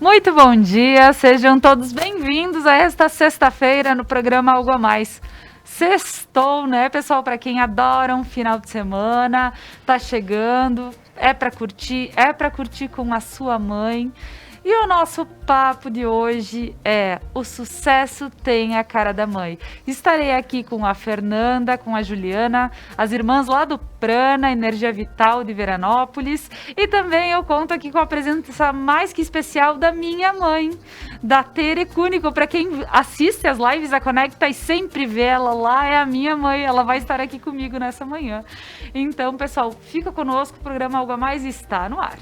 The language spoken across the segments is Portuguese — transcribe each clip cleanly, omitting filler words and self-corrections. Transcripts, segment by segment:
Muito bom dia, sejam todos bem-vindos a esta sexta-feira no programa Algo a Mais. Sextou, né, pessoal? Para quem adora um final de semana, tá chegando, é para curtir com a sua mãe. E o nosso papo de hoje é O Sucesso Tem a Cara da Mãe. Estarei aqui com a Fernanda, com a Juliana, as irmãs lá do Prana, Energia Vital de Veranópolis. E também eu conto aqui com a presença mais que especial da minha mãe, da Tere Cúnico. Para quem assiste as lives da Conecta e sempre vê ela lá, é a minha mãe. Ela vai estar aqui comigo nessa manhã. Então, pessoal, fica conosco, o programa Algo a Mais está no ar.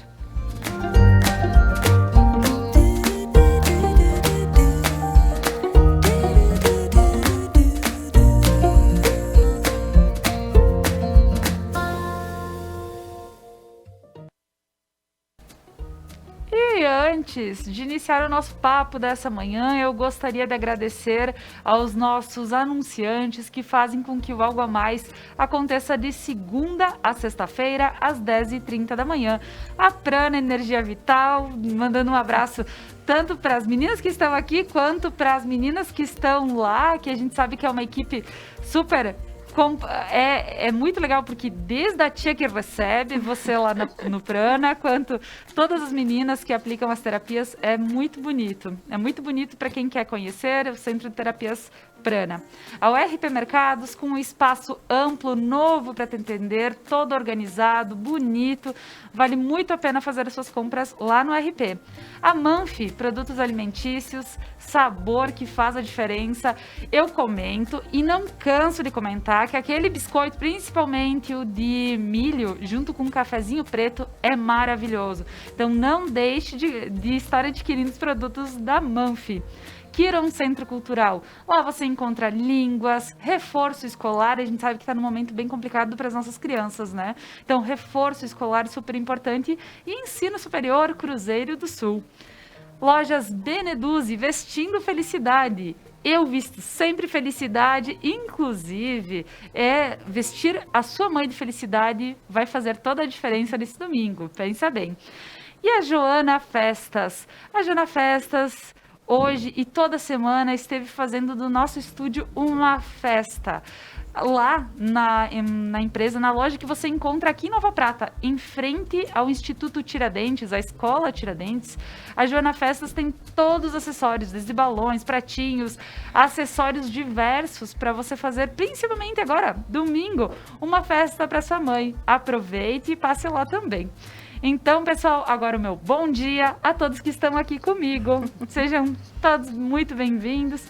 E antes de iniciar o nosso papo dessa manhã, eu gostaria de agradecer aos nossos anunciantes que fazem com que o Algo a Mais aconteça de segunda a sexta-feira, às 10h30 da manhã. A Prana Energia Vital, mandando um abraço tanto para as meninas que estão aqui, quanto para as meninas que estão lá, que a gente sabe que é uma equipe super... É muito legal, porque desde a tia que recebe você lá no Prana, quanto todas as meninas que aplicam as terapias, é muito bonito. É muito bonito para quem quer conhecer o Centro de Terapias Prana. A URP Mercados, com um espaço amplo, novo para te entender, todo organizado, bonito. Vale muito a pena fazer as suas compras lá no RP. A Manfi, produtos alimentícios, sabor que faz a diferença. Eu comento e não canso de comentar que aquele biscoito, principalmente o de milho, junto com um cafezinho preto, é maravilhoso. Então não deixe de estar adquirindo os produtos da Manfi. Kiron Centro Cultural. Lá você encontra línguas, reforço escolar. A gente sabe que está num momento bem complicado para as nossas crianças, né? Então, reforço escolar super importante. E ensino superior, Cruzeiro do Sul. Lojas Beneduzzi, vestindo felicidade. Eu visto sempre felicidade, inclusive, vestir a sua mãe de felicidade vai fazer toda a diferença nesse domingo, pensa bem. E a Joana Festas? A Joana Festas... hoje e toda semana esteve fazendo do nosso estúdio uma festa. Lá na empresa, na loja que você encontra aqui em Nova Prata, em frente ao Instituto Tiradentes, a Escola Tiradentes, a Joana Festas tem todos os acessórios, desde balões, pratinhos, acessórios diversos para você fazer, principalmente agora, domingo, uma festa para sua mãe. Aproveite e passe lá também. Então, pessoal, agora o meu bom dia a todos que estão aqui comigo. Sejam todos muito bem-vindos,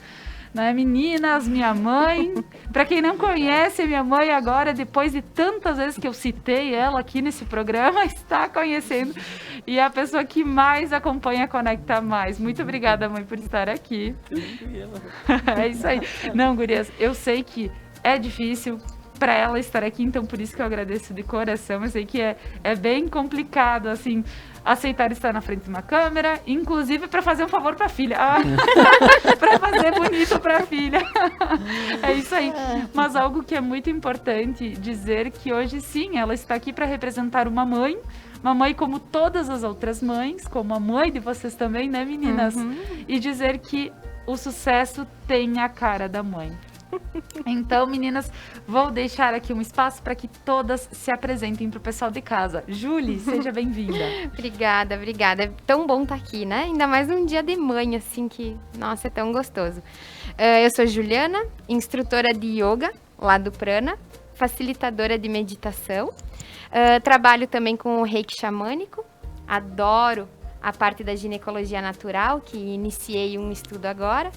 né? Meninas, minha mãe. Para quem não conhece a minha mãe agora, depois de tantas vezes que eu citei ela aqui nesse programa, está conhecendo. E é a pessoa que mais acompanha a Conecta Mais. Muito obrigada, mãe, por estar aqui. É isso aí. Não, gurias, eu sei que é difícil para ela estar aqui, então por isso que eu agradeço de coração. Eu sei que é bem complicado, assim, aceitar estar na frente de uma câmera, inclusive para fazer um favor para a filha, para fazer bonito para a filha. É isso aí. Mas algo que é muito importante dizer que hoje sim, ela está aqui para representar uma mãe como todas as outras mães, como a mãe de vocês também, né, meninas? E dizer que o sucesso tem a cara da mãe. Então, meninas, vou deixar aqui um espaço para que todas se apresentem para o pessoal de casa. Júlia, seja bem-vinda. Obrigada. É tão bom estar aqui, né? Ainda mais num dia de mãe, assim, que, nossa, é tão gostoso. Eu sou Juliana, instrutora de yoga lá do Prana, facilitadora de meditação. Trabalho também com o reiki xamânico. Adoro a parte da ginecologia natural, que iniciei um estudo agora.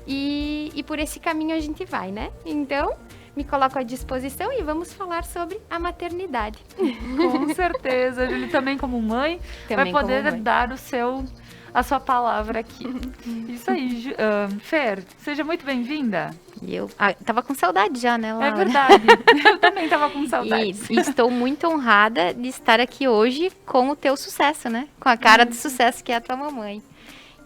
E por esse caminho a gente vai, né? Então, me coloco à disposição e vamos falar sobre a maternidade. Com certeza. A Júlia também como mãe também vai poder dar a sua palavra aqui. Isso aí, Fer, seja muito bem-vinda. E eu tava com saudade já, né, Laura? É verdade, eu também tava com saudade. E estou muito honrada de estar aqui hoje com o teu sucesso, né? Com a cara do sucesso que é a tua mamãe.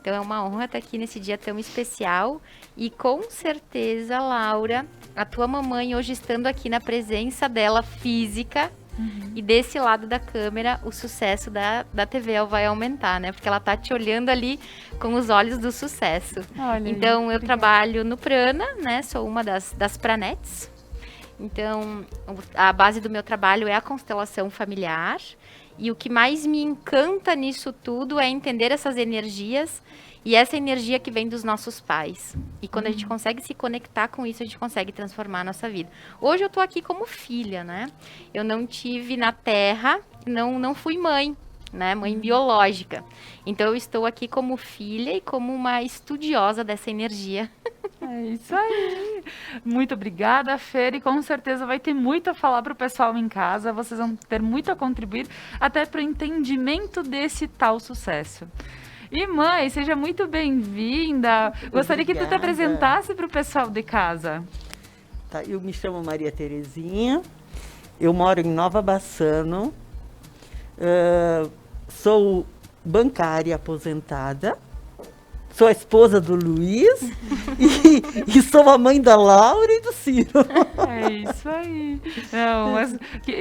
Então é uma honra estar aqui nesse dia tão especial e com certeza, Laura, a tua mamãe hoje estando aqui na presença dela física, E desse lado da câmera, o sucesso da TV vai aumentar, né? Porque ela tá te olhando ali com os olhos do sucesso. Olha aí, Então, eu obrigada. trabalho no Prana, né? Sou uma das Pranetes. Então, a base do meu trabalho é a constelação familiar. E o que mais me encanta nisso tudo é entender essas energias e essa energia que vem dos nossos pais. E quando a gente consegue se conectar com isso, a gente consegue transformar a nossa vida. Hoje eu tô aqui como filha, né? Eu não tive na Terra, não fui mãe, né? Mãe biológica. Então eu estou aqui como filha e como uma estudiosa dessa energia. É isso aí. Muito obrigada, Fer, e com certeza vai ter muito a falar para o pessoal em casa. Vocês vão ter muito a contribuir até para o entendimento desse tal sucesso. E mãe, seja muito bem-vinda. Gostaria que tu te Obrigada. apresentasse para o pessoal de casa. Tá, eu me chamo Maria Terezinha, eu moro em Nova Bassano, sou bancária aposentada, sou a esposa do Luiz e sou a mãe da Laura e do Ciro. É isso aí. Não, mas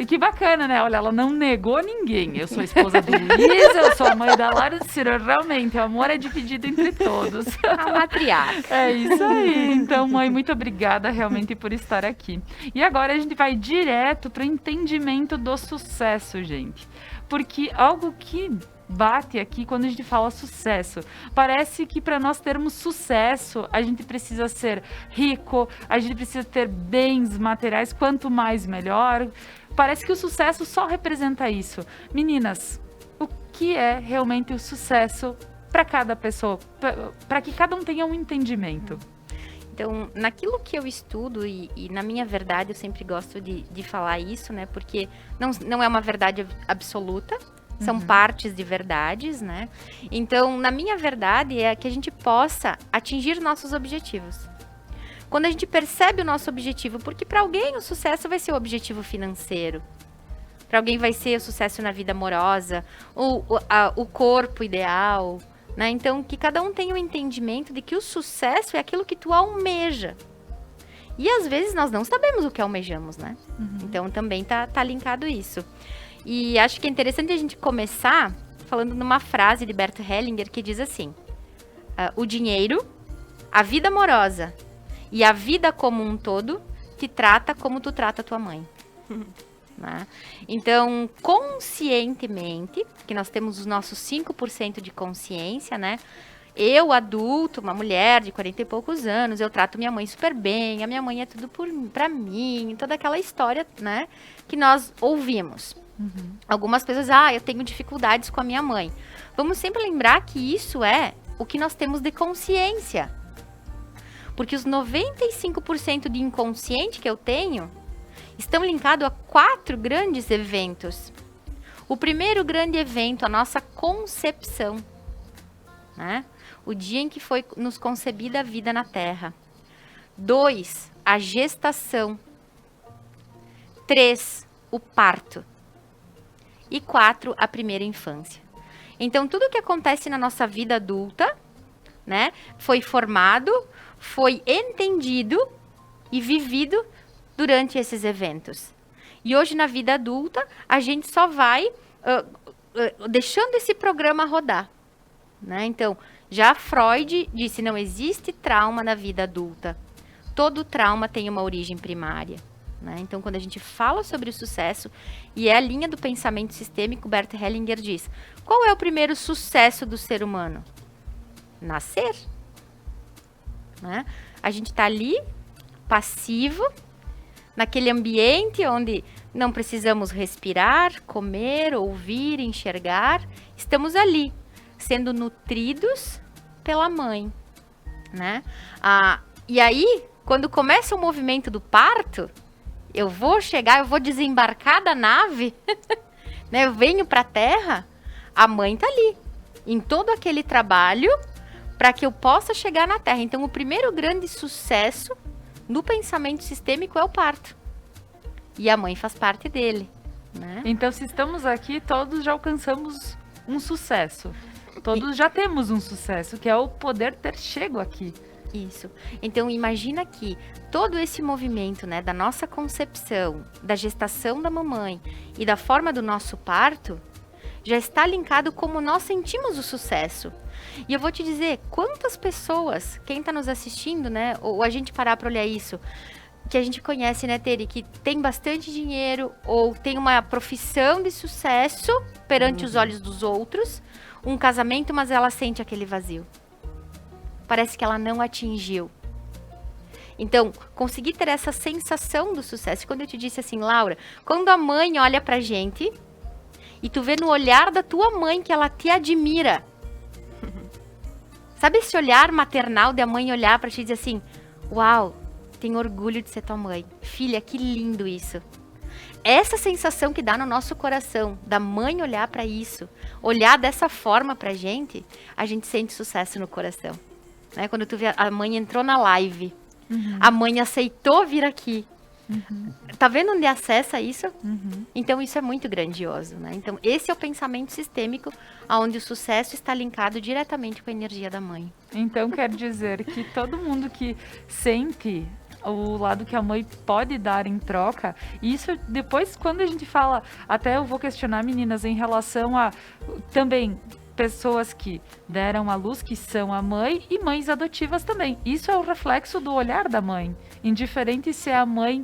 que bacana, né? Olha, ela não negou ninguém. Eu sou a esposa do Luiz, eu sou a mãe da Lara e do Ciro. Realmente, o amor é dividido entre todos. A matriarca. É isso aí. Então, mãe, muito obrigada realmente por estar aqui. E agora a gente vai direto para o entendimento do sucesso, gente. Porque algo que bate aqui quando a gente fala sucesso. Parece que para nós termos sucesso, a gente precisa ser rico, a gente precisa ter bens materiais, quanto mais melhor. Parece que o sucesso só representa isso. Meninas, o que é realmente o sucesso para cada pessoa? Para que cada um tenha um entendimento. Então, naquilo que eu estudo e na minha verdade, eu sempre gosto de falar isso, né? Porque não é uma verdade absoluta, são partes de verdades, né? Então, na minha verdade, é que a gente possa atingir nossos objetivos. Quando a gente percebe o nosso objetivo, porque para alguém o sucesso vai ser o objetivo financeiro, para alguém vai ser o sucesso na vida amorosa, o corpo ideal, né? Então, que cada um tenha um entendimento de que o sucesso é aquilo que tu almeja. E às vezes nós não sabemos o que almejamos, né? Então, também tá linkado isso. E acho que é interessante a gente começar falando numa frase de Bert Hellinger que diz assim: o dinheiro, a vida amorosa e a vida como um todo te trata como tu trata tua mãe. Né? Então, conscientemente, que nós temos os nossos 5% de consciência, né? Eu, adulto, uma mulher de 40 e poucos anos, eu trato minha mãe super bem, a minha mãe é tudo pra mim, toda aquela história, né? Que nós ouvimos. Algumas pessoas, eu tenho dificuldades com a minha mãe. Vamos sempre lembrar que isso é o que nós temos de consciência. Porque os 95% de inconsciente que eu tenho estão linkados a 4 grandes eventos. O primeiro grande evento, a nossa concepção, né? O dia em que foi nos concebida a vida na Terra. 2, a gestação. 3, o parto. E 4, a primeira infância. Então, tudo que acontece na nossa vida adulta, né, foi formado, foi entendido e vivido durante esses eventos. E hoje, na vida adulta, a gente só vai deixando esse programa rodar. Né? Então, já Freud disse, não existe trauma na vida adulta. Todo trauma tem uma origem primária. Né? Então, quando a gente fala sobre o sucesso, e é a linha do pensamento sistêmico, Bert Hellinger diz, qual é o primeiro sucesso do ser humano? Nascer. Né? A gente está ali, passivo, naquele ambiente onde não precisamos respirar, comer, ouvir, enxergar. Estamos ali, sendo nutridos pela mãe. Né? E aí, quando começa o movimento do parto, eu vou desembarcar da nave, né? Eu venho para a Terra, a mãe está ali, em todo aquele trabalho, para que eu possa chegar na Terra. Então, o primeiro grande sucesso no pensamento sistêmico é o parto. E a mãe faz parte dele. Né? Então, se estamos aqui, todos já alcançamos um sucesso. Todos já temos um sucesso, que é o poder ter chego aqui. Isso. Então, imagina que todo esse movimento, né, da nossa concepção, da gestação da mamãe e da forma do nosso parto, já está linkado como nós sentimos o sucesso. E eu vou te dizer, quantas pessoas, quem está nos assistindo, né, ou a gente parar para olhar isso, que a gente conhece, né, Teri, que tem bastante dinheiro ou tem uma profissão de sucesso perante os olhos dos outros, um casamento, mas ela sente aquele vazio. Parece que ela não atingiu. Então, conseguir ter essa sensação do sucesso. Quando eu te disse assim, Laura, quando a mãe olha pra gente e tu vê no olhar da tua mãe que ela te admira. Sabe esse olhar maternal de a mãe olhar pra ti e dizer assim, uau, tenho orgulho de ser tua mãe. Filha, que lindo isso. Essa sensação que dá no nosso coração, da mãe olhar pra isso, olhar dessa forma pra gente, a gente sente sucesso no coração. Né? Quando tu vê, a mãe entrou na live, a mãe aceitou vir aqui. Tá vendo onde acessa isso? Então isso é muito grandioso, né? Então esse é o pensamento sistêmico, onde o sucesso está linkado diretamente com a energia da mãe. Então quer dizer que todo mundo que sente o lado que a mãe pode dar em troca, isso depois quando a gente fala, até eu vou questionar meninas em relação a também pessoas que deram à luz, que são a mãe, e mães adotivas também. Isso é o reflexo do olhar da mãe, indiferente se é a mãe,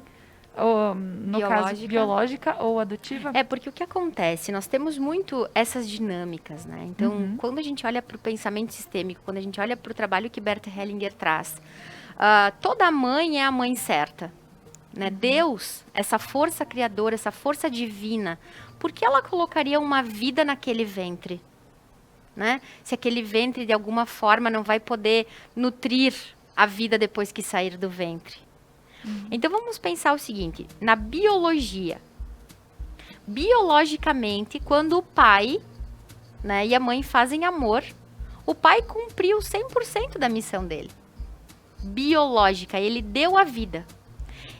ou, no caso, biológica ou adotiva. É, porque o que acontece? Nós temos muito essas dinâmicas, né? Então, quando a gente olha para o pensamento sistêmico, quando a gente olha para o trabalho que Bert Hellinger traz, toda mãe é a mãe certa. Né? Deus, essa força criadora, essa força divina, por que ela colocaria uma vida naquele ventre? Né? Se aquele ventre de alguma forma não vai poder nutrir a vida depois que sair do ventre. Então vamos pensar o seguinte, na biologia. Biologicamente, quando o pai, né, e a mãe fazem amor, o pai cumpriu 100% da missão dele. Biológica, ele deu a vida.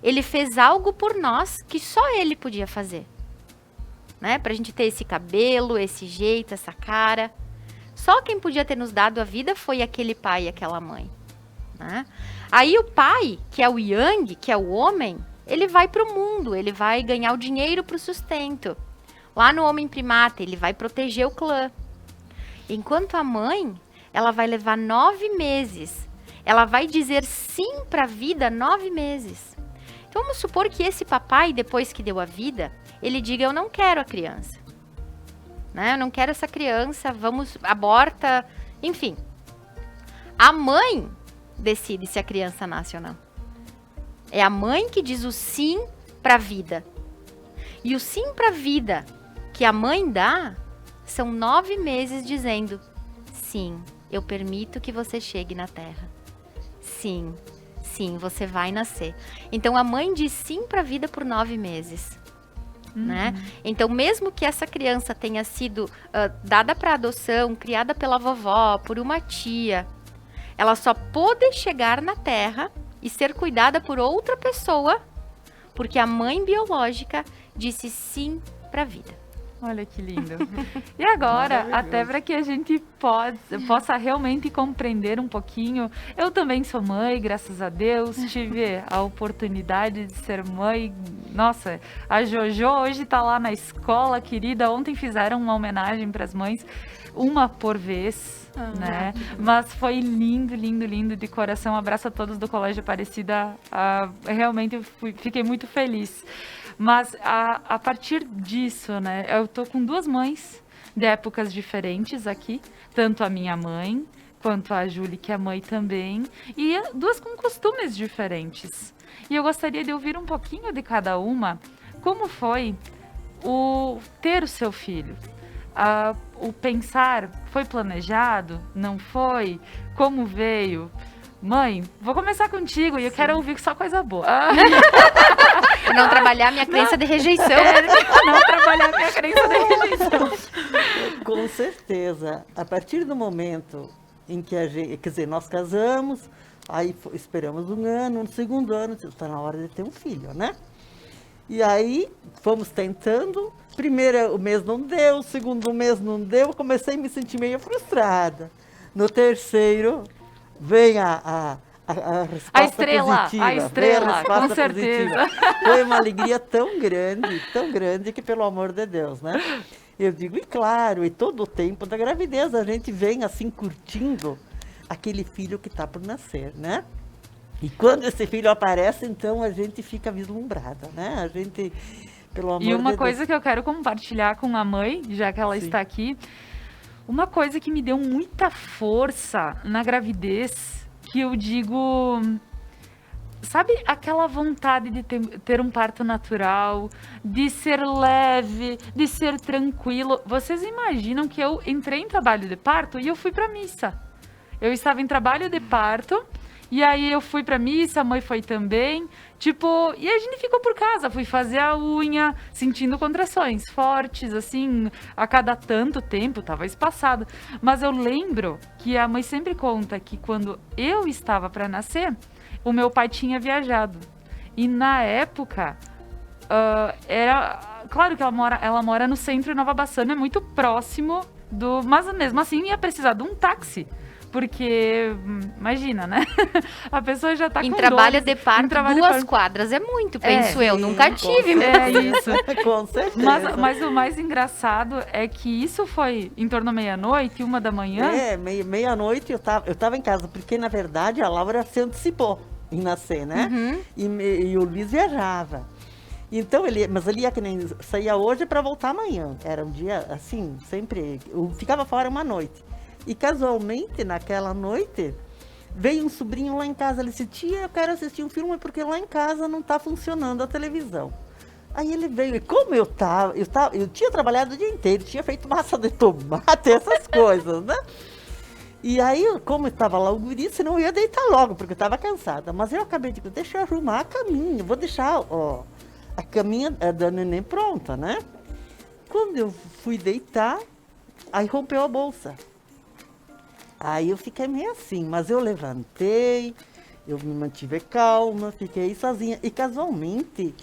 Ele fez algo por nós que só ele podia fazer. Né? Pra gente ter esse cabelo, esse jeito, essa cara. Só quem podia ter nos dado a vida foi aquele pai e aquela mãe. Né? Aí o pai, que é o Yang, que é o homem, ele vai para o mundo, ele vai ganhar o dinheiro para o sustento. Lá no homem primata, ele vai proteger o clã. Enquanto a mãe, ela vai levar 9 meses. Ela vai dizer sim para a vida 9 meses. Então vamos supor que esse papai, depois que deu a vida, ele diga, eu não quero a criança. Né? Eu não quero essa criança, vamos, aborta, enfim. A mãe decide se a criança nasce ou não. É a mãe que diz o sim para a vida. E o sim para a vida que a mãe dá são 9 meses dizendo, sim, eu permito que você chegue na Terra. Sim, sim, você vai nascer. Então a mãe diz sim para a vida por 9 meses. Né? Então, mesmo que essa criança tenha sido dada para adoção, criada pela vovó, por uma tia, ela só pôde chegar na Terra e ser cuidada por outra pessoa, porque a mãe biológica disse sim para a vida. Olha que lindo. E agora, até para que a gente possa realmente compreender um pouquinho, eu também sou mãe, graças a Deus, tive a oportunidade de ser mãe. Nossa, a Jojo hoje está lá na escola, querida. Ontem fizeram uma homenagem para as mães, uma por vez, né? Mas foi lindo, lindo, lindo de coração. Um abraço a todos do Colégio Aparecida. Realmente eu fiquei muito feliz. Mas a partir disso, né, eu tô com 2 mães de épocas diferentes aqui, tanto a minha mãe quanto a Júlia, que é mãe também, e 2 com costumes diferentes. E eu gostaria de ouvir um pouquinho de cada uma, como foi o ter o seu filho. O pensar, foi planejado? Não foi? Como veio? Mãe, vou começar contigo e eu quero ouvir só coisa boa. Não trabalhar minha crença de rejeição. Não trabalhar minha crença de rejeição. Com certeza. A partir do momento em que a gente, quer dizer, nós casamos, aí esperamos 1 ano, no 2º ano, está na hora de ter um filho, né? E aí fomos tentando. Primeiro mês não deu, 2º mês não deu, comecei a me sentir meio frustrada. No 3º, vem a a resposta A estrela, positiva. a estrela, Veio a resposta com certeza. positiva. Foi uma alegria tão grande que, pelo amor de Deus, né? Eu digo, e claro, e todo o tempo da gravidez a gente vem assim curtindo aquele filho que está por nascer, né? E quando esse filho aparece, então a gente fica vislumbrada, né? A gente, pelo amor de E Deus. uma coisa que eu quero compartilhar com a mãe, já que ela Sim. está aqui, uma coisa que me deu muita força na gravidez, que eu digo, sabe aquela vontade de ter um parto natural, de ser leve, de ser tranquilo? Vocês imaginam que eu entrei em trabalho de parto e eu fui para missa? Eu estava em trabalho de parto e aí eu fui pra missa, a mãe foi também, tipo, e a gente ficou por casa, fui fazer a unha, sentindo contrações fortes, assim, a cada tanto tempo, tava espaçado. Mas eu lembro que a mãe sempre conta que quando eu estava para nascer, o meu pai tinha viajado. E na época, era, claro que ela mora no centro de Nova Bassano, é muito próximo mas mesmo assim ia precisar de um táxi. Porque, imagina, né? A pessoa já tá Em com trabalho dor, de parto, em trabalho de 2 parto. quadras é muito, penso eu. Sim, Nunca com tive, mas... É isso. Com certeza. Mas o mais engraçado é que isso foi em torno da meia-noite, 1h. É, meia-noite eu tava em casa, porque na verdade a Laura se antecipou em nascer, né? E o Luiz viajava. Então mas ele ia que nem saía hoje para voltar amanhã. Era um dia assim, sempre. Eu ficava fora uma noite. E casualmente, naquela noite, veio um sobrinho lá em casa. Ele disse: tia, eu quero assistir um filme porque lá em casa não está funcionando a televisão. Aí ele veio, e como eu tinha trabalhado o dia inteiro, tinha feito massa de tomate, essas coisas, né? E aí, como estava lá o guri, senão eu ia deitar logo, porque eu estava cansada. Mas eu acabei de dizer, deixa eu arrumar a caminha, vou deixar a caminha da neném pronta, né? Quando eu fui deitar, aí rompeu a bolsa. Aí eu fiquei meio assim, mas eu levantei, eu me mantive calma, fiquei sozinha. E casualmente,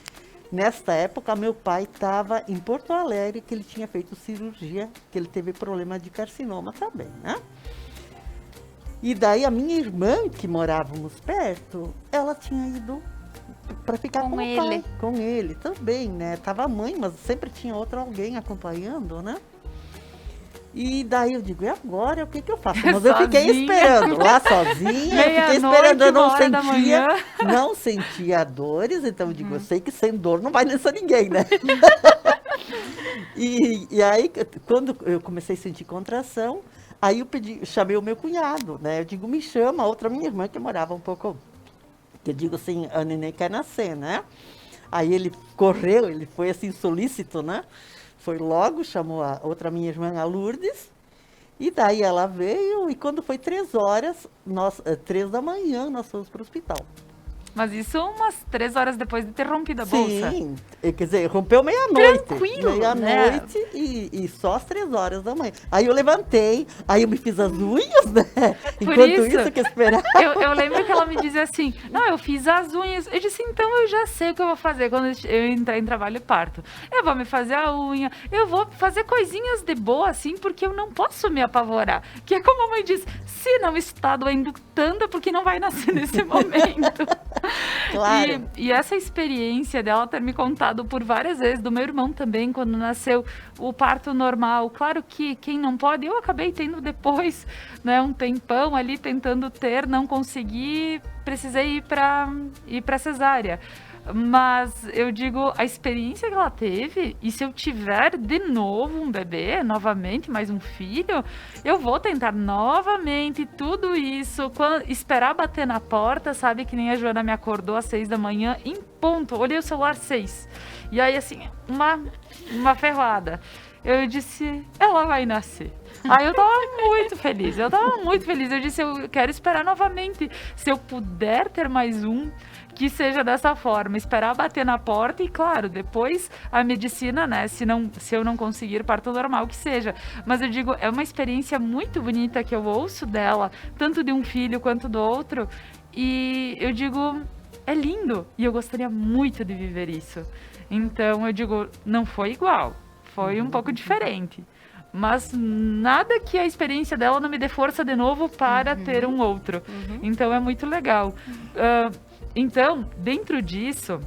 nesta época, meu pai estava em Porto Alegre, que ele tinha feito cirurgia, que ele teve problema de carcinoma também, né? E daí a minha irmã, que morávamos perto, ela tinha ido para ficar com o pai, com ele também, né? Tava a mãe, mas sempre tinha alguém acompanhando, né? E daí eu digo, e agora o que eu faço? Mas eu fiquei esperando lá sozinha, eu fiquei esperando, eu não sentia dores, então eu digo, eu sei que sem dor não vai nascer ninguém, né? e aí, quando eu comecei a sentir contração, aí eu chamei o meu cunhado, né? Eu digo, me chama, a outra minha irmã que morava um pouco, que eu digo assim, a neném quer nascer, né? Aí ele correu, ele foi assim solícito, né? Foi logo, chamou a outra minha irmã, a Lourdes, e daí ela veio, e quando foi 3h, 3h, nós fomos para o hospital. Mas isso umas 3 horas depois de ter rompido a bolsa. Sim, quer dizer, rompeu meia-noite. Tranquilo, meia-noite, né? e só às 3h. Aí eu levantei, aí eu me fiz as unhas, né? Por Enquanto isso que eu esperava. Eu lembro que ela me dizia assim, não, eu fiz as unhas. Eu disse, então eu já sei o que eu vou fazer quando eu entrar em trabalho e parto. Eu vou me fazer a unha, eu vou fazer coisinhas de boa, assim, porque eu não posso me apavorar. Que é como a mãe diz, se não está doendo tanto, é porque não vai nascer nesse momento. Claro. E essa experiência dela ter me contado por várias vezes, do meu irmão também, quando nasceu o parto normal. Claro que quem não pode, eu acabei tendo depois, né, um tempão ali tentando ter, não consegui, precisei ir para cesárea. Mas eu digo, a experiência que ela teve, e se eu tiver de novo um bebê, novamente, mais um filho, eu vou tentar novamente tudo isso, esperar bater na porta, sabe, que nem a Joana me acordou às 6h, em ponto, olhei o celular 6, e aí assim, uma ferroada. Eu disse, ela vai nascer. Aí eu tava muito feliz, eu disse, eu quero esperar novamente, se eu puder ter mais um, que seja dessa forma, esperar bater na porta e, claro, depois a medicina, né, se eu não conseguir parto normal, que seja. Mas eu digo, é uma experiência muito bonita que eu ouço dela, tanto de um filho quanto do outro, e eu digo, é lindo, e eu gostaria muito de viver isso. Então, eu digo, não foi igual, foi um pouco diferente. mas nada que a experiência dela não me dê força de novo para ter um outro. Então é muito legal. Então, dentro disso,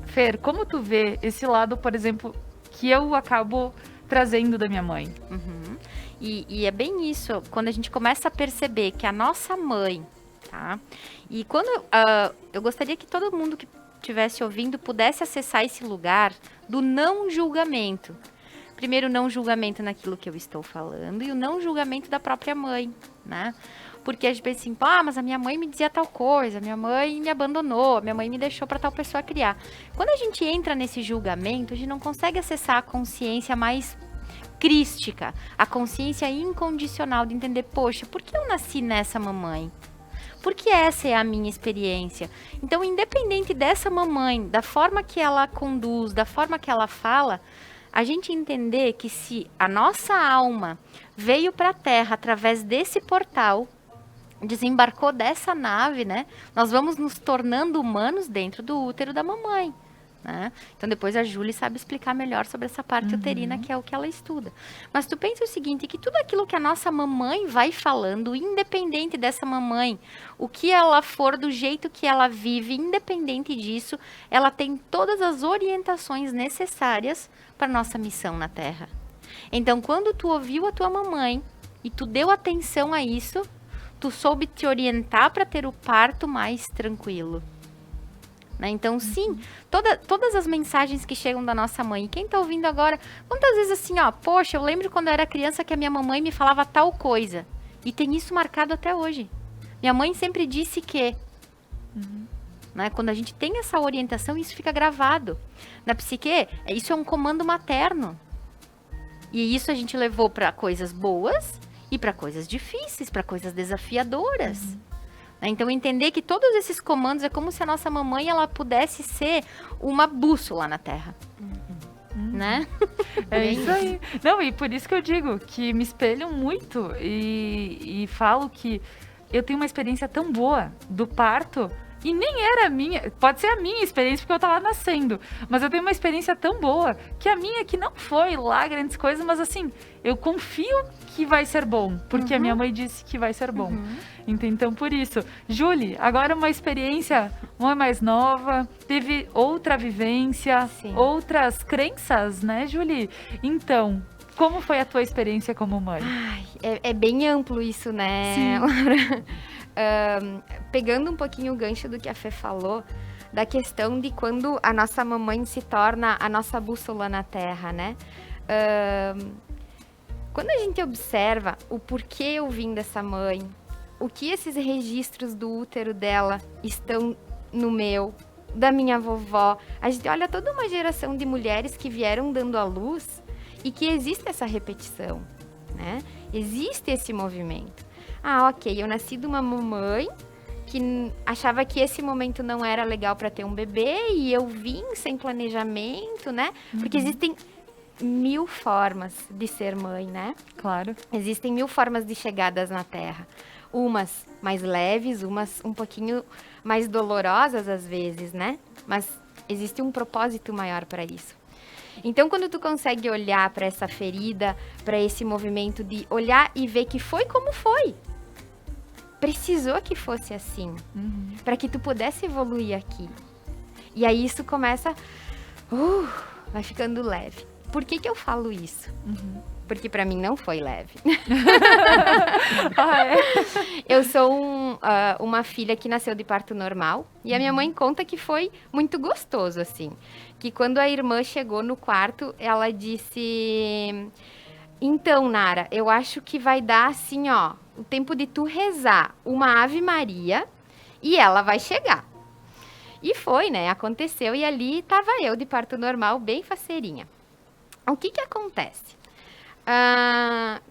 Fer, como tu vê esse lado, por exemplo, que eu acabo trazendo da minha mãe? E é bem isso, quando a gente começa a perceber que a nossa mãe, tá? E quando eu gostaria que todo mundo que estivesse ouvindo pudesse acessar esse lugar do não julgamento. Primeiro, o não julgamento naquilo que eu estou falando e o não julgamento da própria mãe, né? Porque a gente pensa assim, mas a minha mãe me dizia tal coisa, minha mãe me abandonou, minha mãe me deixou para tal pessoa criar. Quando a gente entra nesse julgamento, a gente não consegue acessar a consciência mais crística, a consciência incondicional de entender, poxa, por que eu nasci nessa mamãe? Porque essa é a minha experiência. Então, independente dessa mamãe, da forma que ela conduz, da forma que ela fala, a gente entender que se a nossa alma veio para a Terra através desse portal, desembarcou dessa nave, né? Nós vamos nos tornando humanos dentro do útero da mamãe. Né? Então depois a Júlia sabe explicar melhor sobre essa parte uterina, que é o que ela estuda. Mas tu pensa o seguinte, que tudo aquilo que a nossa mamãe vai falando, independente dessa mamãe, o que ela for, do jeito que ela vive, independente disso, ela tem todas as orientações necessárias para nossa missão na Terra. Então quando tu ouviu a tua mamãe e tu deu atenção a isso, tu soube te orientar para ter o parto mais tranquilo. Então, sim, todas as mensagens que chegam da nossa mãe, quem tá ouvindo agora, quantas vezes assim, poxa, eu lembro quando eu era criança que a minha mamãe me falava tal coisa, e tem isso marcado até hoje. Minha mãe sempre disse que, né, quando a gente tem essa orientação, isso fica gravado. Na psique, isso é um comando materno. E isso a gente levou para coisas boas e para coisas difíceis, para coisas desafiadoras. Então, entender que todos esses comandos é como se a nossa mamãe ela pudesse ser uma bússola na Terra. Né? É isso aí. Não, e por isso que eu digo que me espelham muito e falo que eu tenho uma experiência tão boa do parto e nem era a minha, pode ser a minha experiência porque eu tava nascendo, mas eu tenho uma experiência tão boa que a minha que não foi lá grandes coisas, mas assim, eu confio que vai ser bom, porque a minha mãe disse que vai ser bom. Então, por isso. Julie, agora uma experiência, uma mais nova, teve outra vivência, outras crenças, né, Julie? Então, como foi a tua experiência como mãe? Ai, é bem amplo isso, né, Laura? Pegando um pouquinho o gancho do que a Fê falou, da questão de quando a nossa mamãe se torna a nossa bússola na Terra, né? Quando a gente observa o porquê eu vim dessa mãe, o que esses registros do útero dela estão no meu, da minha vovó, a gente olha toda uma geração de mulheres que vieram dando à luz e que existe essa repetição, né? Existe esse movimento. Ok, eu nasci de uma mamãe que achava que esse momento não era legal para ter um bebê e eu vim sem planejamento, né? Porque existem 1000 formas de ser mãe, né? Claro. Existem 1000 formas de chegadas na Terra. Umas mais leves, umas um pouquinho mais dolorosas às vezes, né? Mas existe um propósito maior para isso. Então, quando tu consegue olhar para essa ferida, para esse movimento de olhar e ver que foi como foi, precisou que fosse assim, para que tu pudesse evoluir aqui. E aí isso começa, vai ficando leve. Por que eu falo isso? Porque para mim não foi leve. Eu sou uma filha que nasceu de parto normal e a minha mãe conta que foi muito gostoso, assim. Que quando a irmã chegou no quarto, ela disse... Então, Nara, eu acho que vai dar assim, o tempo de tu rezar uma Ave Maria e ela vai chegar. E foi, né? Aconteceu e ali estava eu de parto normal, bem faceirinha. O que acontece?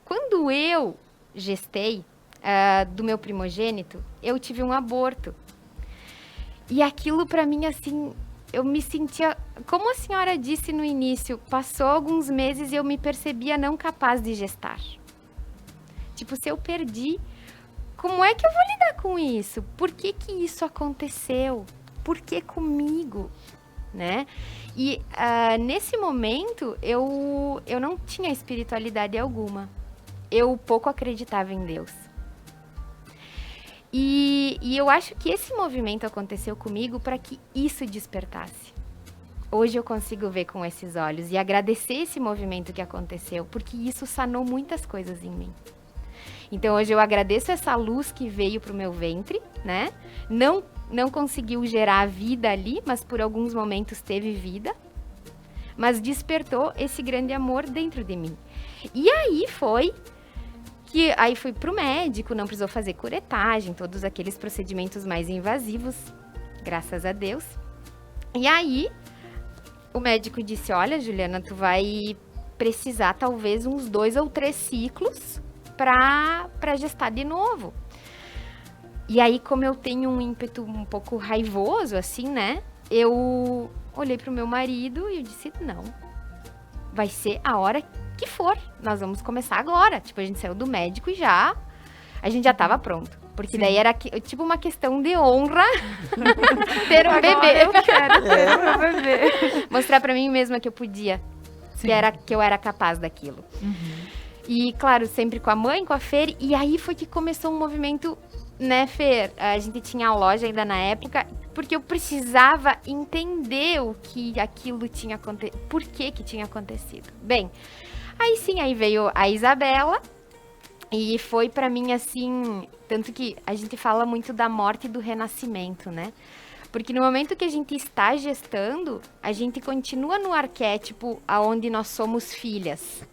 Quando eu gestei do meu primogênito, eu tive um aborto. E aquilo para mim, assim, eu me sentia... Como a senhora disse no início, passou alguns meses e eu me percebia não capaz de gestar. Tipo, se eu perdi, como é que eu vou lidar com isso? Por que isso aconteceu? Por que comigo? né? E nesse momento, eu não tinha espiritualidade alguma. Eu pouco acreditava em Deus. E eu acho que esse movimento aconteceu comigo para que isso despertasse. Hoje eu consigo ver com esses olhos e agradecer esse movimento que aconteceu, porque isso sanou muitas coisas em mim. Então hoje eu agradeço essa luz que veio para o meu ventre, né? Não conseguiu gerar vida ali, mas por alguns momentos teve vida. Mas despertou esse grande amor dentro de mim. E aí fui pro médico, não precisou fazer curetagem, todos aqueles procedimentos mais invasivos, graças a Deus. E aí o médico disse, olha, Juliana, tu vai precisar talvez uns 2 ou 3 ciclos para gestar de novo. E aí, como eu tenho um ímpeto um pouco raivoso, assim, né? Eu olhei pro meu marido e eu disse, não, vai ser a hora que for, nós vamos começar agora. Tipo, a gente saiu do médico e a gente já tava pronto. Porque daí era tipo uma questão de honra ter um bebê. Eu quero ter um bebê. Mostrar pra mim mesma que eu podia, que eu era capaz daquilo. E, claro, sempre com a mãe, com a Fer, e aí foi que começou um movimento, né, Fer? A gente tinha a loja ainda na época, porque eu precisava entender o que aquilo tinha acontecido, por que tinha acontecido. Bem, aí veio a Isabela, e foi pra mim assim, tanto que a gente fala muito da morte e do renascimento, né? Porque no momento que a gente está gestando, a gente continua no arquétipo aonde nós somos filhas,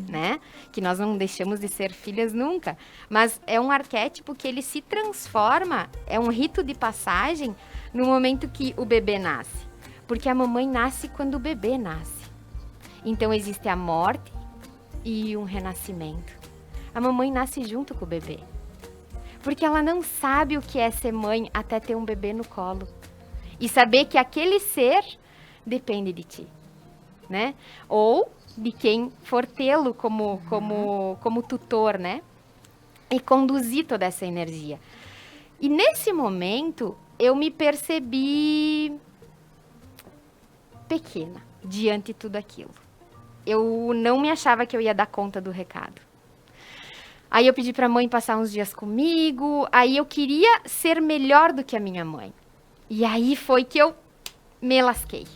né? Que nós não deixamos de ser filhas nunca. Mas é um arquétipo que ele se transforma, é um rito de passagem no momento que o bebê nasce. Porque a mamãe nasce quando o bebê nasce. Então existe a morte e um renascimento. A mamãe nasce junto com o bebê. Porque ela não sabe o que é ser mãe até ter um bebê no colo. E saber que aquele ser depende de ti, né? Ou de quem for tê-lo como tutor, né? E conduzir toda essa energia. E nesse momento, eu me percebi pequena diante de tudo aquilo. Eu não me achava que eu ia dar conta do recado. Aí eu pedi para a mãe passar uns dias comigo, aí eu queria ser melhor do que a minha mãe. E aí foi que eu me lasquei.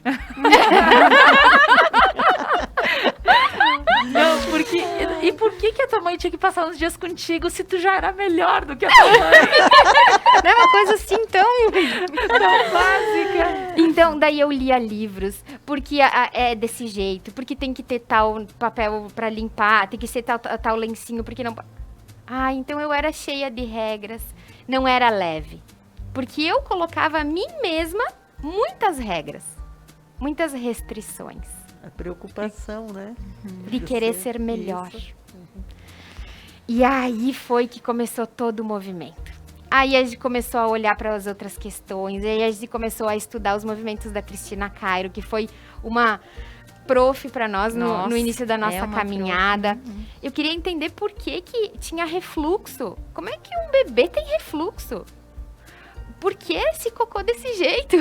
Não, porque... E por que a tua mãe tinha que passar uns dias contigo se tu já era melhor do que a tua mãe? Não é uma coisa assim tão básica. Então, daí eu lia livros, porque é desse jeito, porque tem que ter tal papel para limpar, tem que ser tal lencinho, porque não... então eu era cheia de regras, não era leve. Porque eu colocava a mim mesma muitas regras, muitas restrições. A preocupação, né? De querer ser melhor. E aí foi que começou todo o movimento. Aí a gente começou a olhar para as outras questões, aí a gente começou a estudar os movimentos da Cristina Cairo, que foi uma prof para nós no início da nossa caminhada. Eu queria entender por que tinha refluxo. Como é que um bebê tem refluxo? Por que esse cocô desse jeito?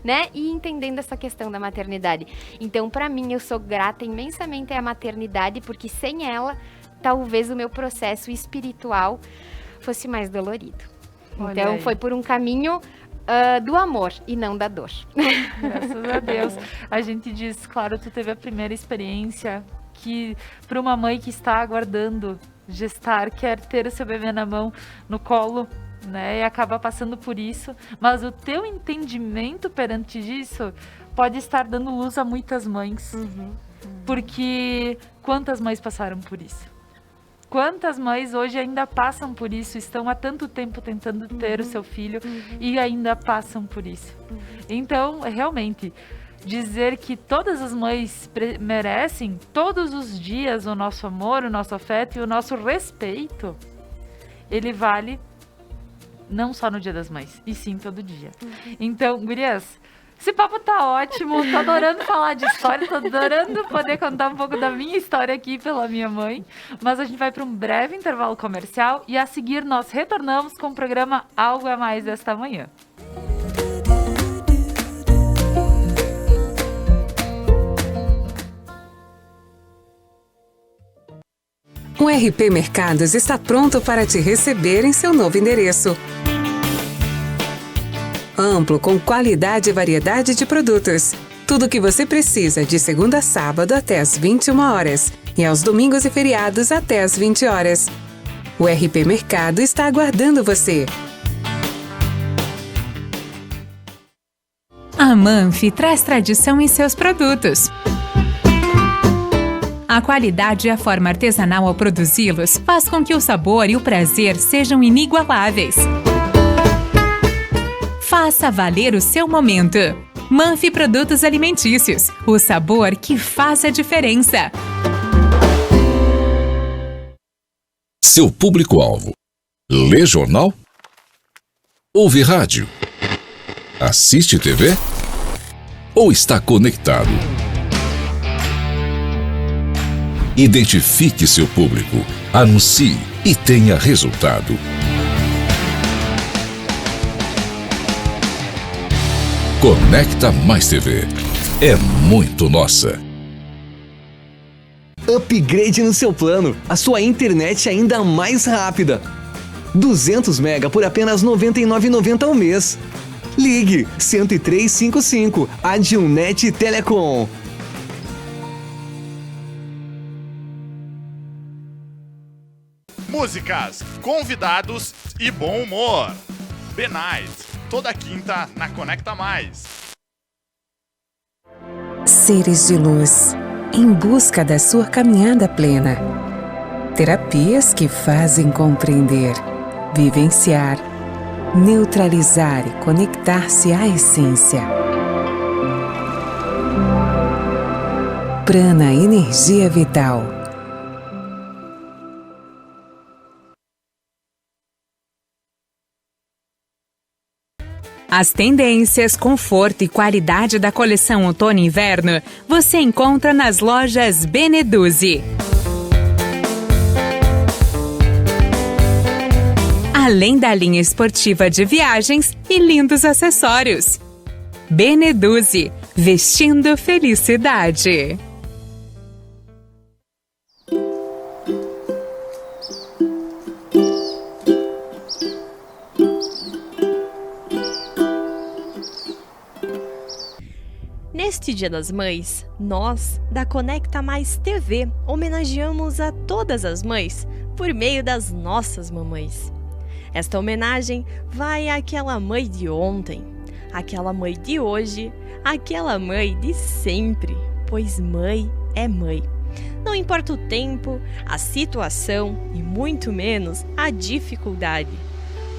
Né? E entendendo essa questão da maternidade. Então, para mim, eu sou grata imensamente à maternidade, porque sem ela, talvez o meu processo espiritual fosse mais dolorido. Olha então, aí. foi por um caminho do amor e não da dor. Graças a Deus. A gente diz, claro, tu teve a primeira experiência que, para uma mãe que está aguardando gestar, quer ter o seu bebê na mão, no colo, né, e acaba passando por isso, mas o teu entendimento perante disso pode estar dando luz a muitas mães, porque quantas mães passaram por isso? Quantas mães hoje ainda passam por isso, estão há tanto tempo tentando ter o seu filho e ainda passam por isso. Então, realmente, dizer que todas as mães merecem todos os dias o nosso amor, o nosso afeto e o nosso respeito, ele vale não só no Dia das Mães, e sim todo dia. Então, gurias, esse papo tá ótimo, tô adorando falar de história, tô adorando poder contar um pouco da minha história aqui pela minha mãe, mas a gente vai para um breve intervalo comercial e a seguir nós retornamos com o programa Algo a Mais desta manhã. O RP Mercados está pronto para te receber em seu novo endereço. Amplo, com qualidade e variedade de produtos. Tudo o que você precisa de segunda a sábado até às 21 horas e aos domingos e feriados até às 20 horas. O RP Mercado está aguardando você. A Manfi traz tradição em seus produtos. A qualidade e a forma artesanal ao produzi-los faz com que o sabor e o prazer sejam inigualáveis. Faça valer o seu momento. Manfi Produtos Alimentícios, o sabor que faz a diferença. Seu público-alvo: lê jornal? Ouve rádio? Assiste TV? Ou está conectado? Identifique seu público, anuncie e tenha resultado. Conecta Mais TV. É muito nossa. Upgrade no seu plano. A sua internet ainda mais rápida. 200 mega por apenas R$ 99,90 ao mês. Ligue 10355. Adilnet Telecom. Músicas, convidados e bom humor. B-Night, toda quinta na Conecta Mais. Seres de luz, em busca da sua caminhada plena. Terapias que fazem compreender, vivenciar, neutralizar e conectar-se à essência. Prana Energia Vital. As tendências, conforto e qualidade da coleção Outono e Inverno você encontra nas lojas Beneduzzi. Além da linha esportiva de viagens e lindos acessórios. Beneduzzi, vestindo felicidade. Neste Dia das Mães, nós, da Conecta Mais TV, homenageamos a todas as mães por meio das nossas mamães. Esta homenagem vai àquela mãe de ontem, àquela mãe de hoje, àquela mãe de sempre, pois mãe é mãe. Não importa o tempo, a situação e muito menos a dificuldade.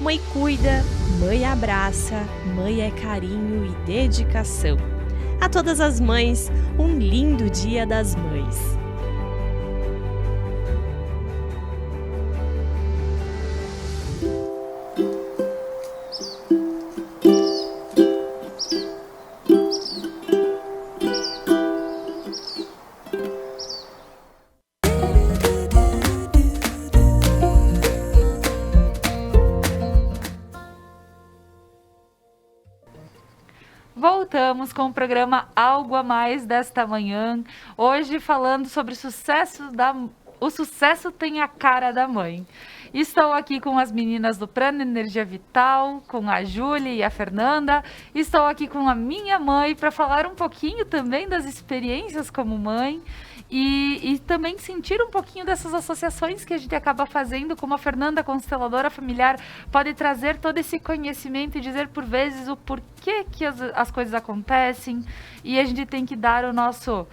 Mãe cuida, mãe abraça, mãe é carinho e dedicação. A todas as mães, um lindo Dia das Mães. Voltamos com o programa Algo a Mais desta manhã, hoje falando sobre o sucesso tem a cara da mãe. Estou aqui com as meninas do Prana Energia Vital, com a Júlia e a Fernanda. Estou aqui com a minha mãe para falar um pouquinho também das experiências como mãe e também sentir um pouquinho dessas associações que a gente acaba fazendo, como a Fernanda, consteladora familiar, pode trazer todo esse conhecimento e dizer por vezes o porquê que as coisas acontecem, e a gente tem que dar o nosso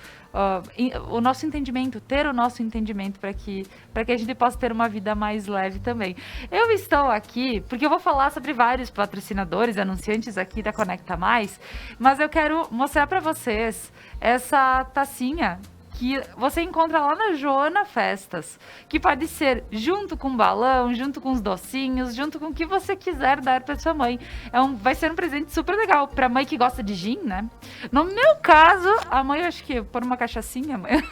entendimento, ter o nosso entendimento para que a gente possa ter uma vida mais leve também. Eu estou aqui porque eu vou falar sobre vários patrocinadores, anunciantes aqui da Conecta Mais, mas eu quero mostrar para vocês essa tacinha que você encontra lá na Joana Festas, que pode ser junto com balão, junto com os docinhos, junto com o que você quiser dar para sua mãe. Vai ser um presente super legal para mãe que gosta de gin, né? No meu caso, a mãe, eu acho que pôr uma cachaçinha, mãe.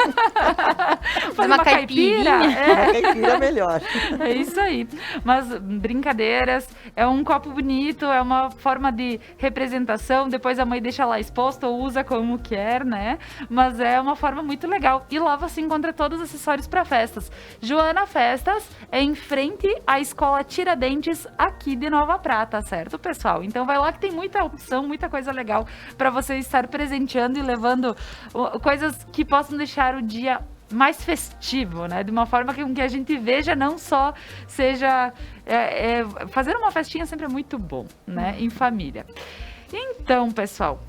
Faz uma caipira. Uma caipira é melhor. É isso aí. Mas brincadeiras, é um copo bonito, é uma forma de representação, depois a mãe deixa lá exposto ou usa como quer, né? Mas é uma forma muito legal legal. E lá você encontra todos os acessórios para festas. Joana Festas é em frente à Escola Tiradentes, aqui de Nova Prata, certo, pessoal? Então vai lá que tem muita opção, muita coisa legal para você estar presenteando e levando coisas que possam deixar o dia mais festivo, né? De uma forma que a gente veja, não só seja... fazer uma festinha sempre é muito bom, né? Em família. Então, pessoal,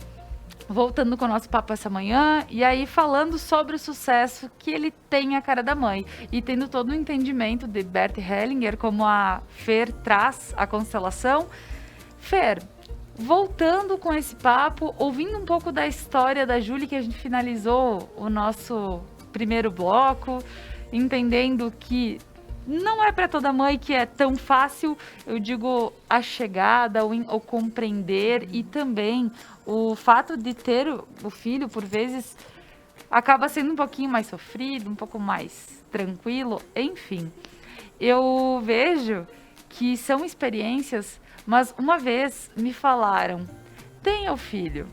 voltando com o nosso papo essa manhã, e aí falando sobre o sucesso que ele tem a cara da mãe, e tendo todo o entendimento de Bert Hellinger, como a Fer traz a constelação. Fer, voltando com esse papo, ouvindo um pouco da história da Júlia, que a gente finalizou o nosso primeiro bloco, entendendo que não é para toda mãe que é tão fácil, eu digo, a chegada, o compreender, e também o fato de ter o filho, por vezes, acaba sendo um pouquinho mais sofrido, um pouco mais tranquilo, enfim. Eu vejo que são experiências, mas uma vez me falaram, tenha o filho,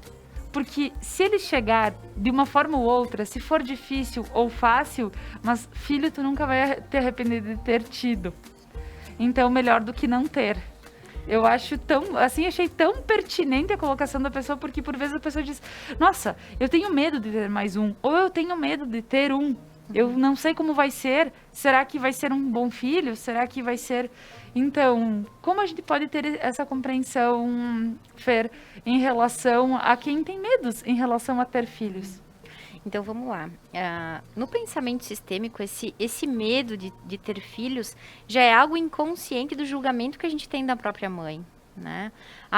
porque se ele chegar de uma forma ou outra, se for difícil ou fácil, mas filho, tu nunca vai te arrepender de ter tido. Então, melhor do que não ter. Eu acho achei tão pertinente a colocação da pessoa, porque por vezes a pessoa diz, nossa, eu tenho medo de ter mais um, ou eu tenho medo de ter um. Eu não sei como vai ser. Será que vai ser um bom filho? Será que vai ser... Então, como a gente pode ter essa compreensão, Fer, em relação a quem tem medos em relação a ter filhos? Então, vamos lá. No pensamento sistêmico, esse medo de ter filhos já é algo inconsciente do julgamento que a gente tem da própria mãe, né?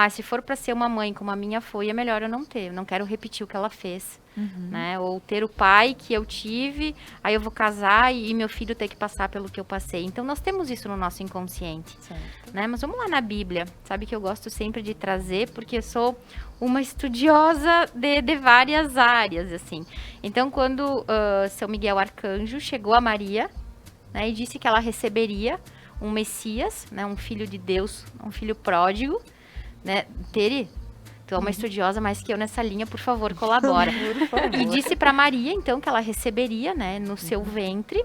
Se for para ser uma mãe como a minha foi, é melhor eu não ter. Eu não quero repetir o que ela fez, né? Ou ter o pai que eu tive, aí eu vou casar e meu filho ter que passar pelo que eu passei. Então, nós temos isso no nosso inconsciente, né? Mas vamos lá na Bíblia. Sabe que eu gosto sempre de trazer, porque eu sou uma estudiosa de várias áreas, assim. Então, quando São Miguel Arcanjo chegou a Maria, né, e disse que ela receberia um Messias, né, um filho de Deus, um filho pródigo, né? Teri, tu é uma estudiosa mais que eu nessa linha, por favor, colabora. Por favor. E disse para Maria, então, que ela receberia, né, no seu ventre,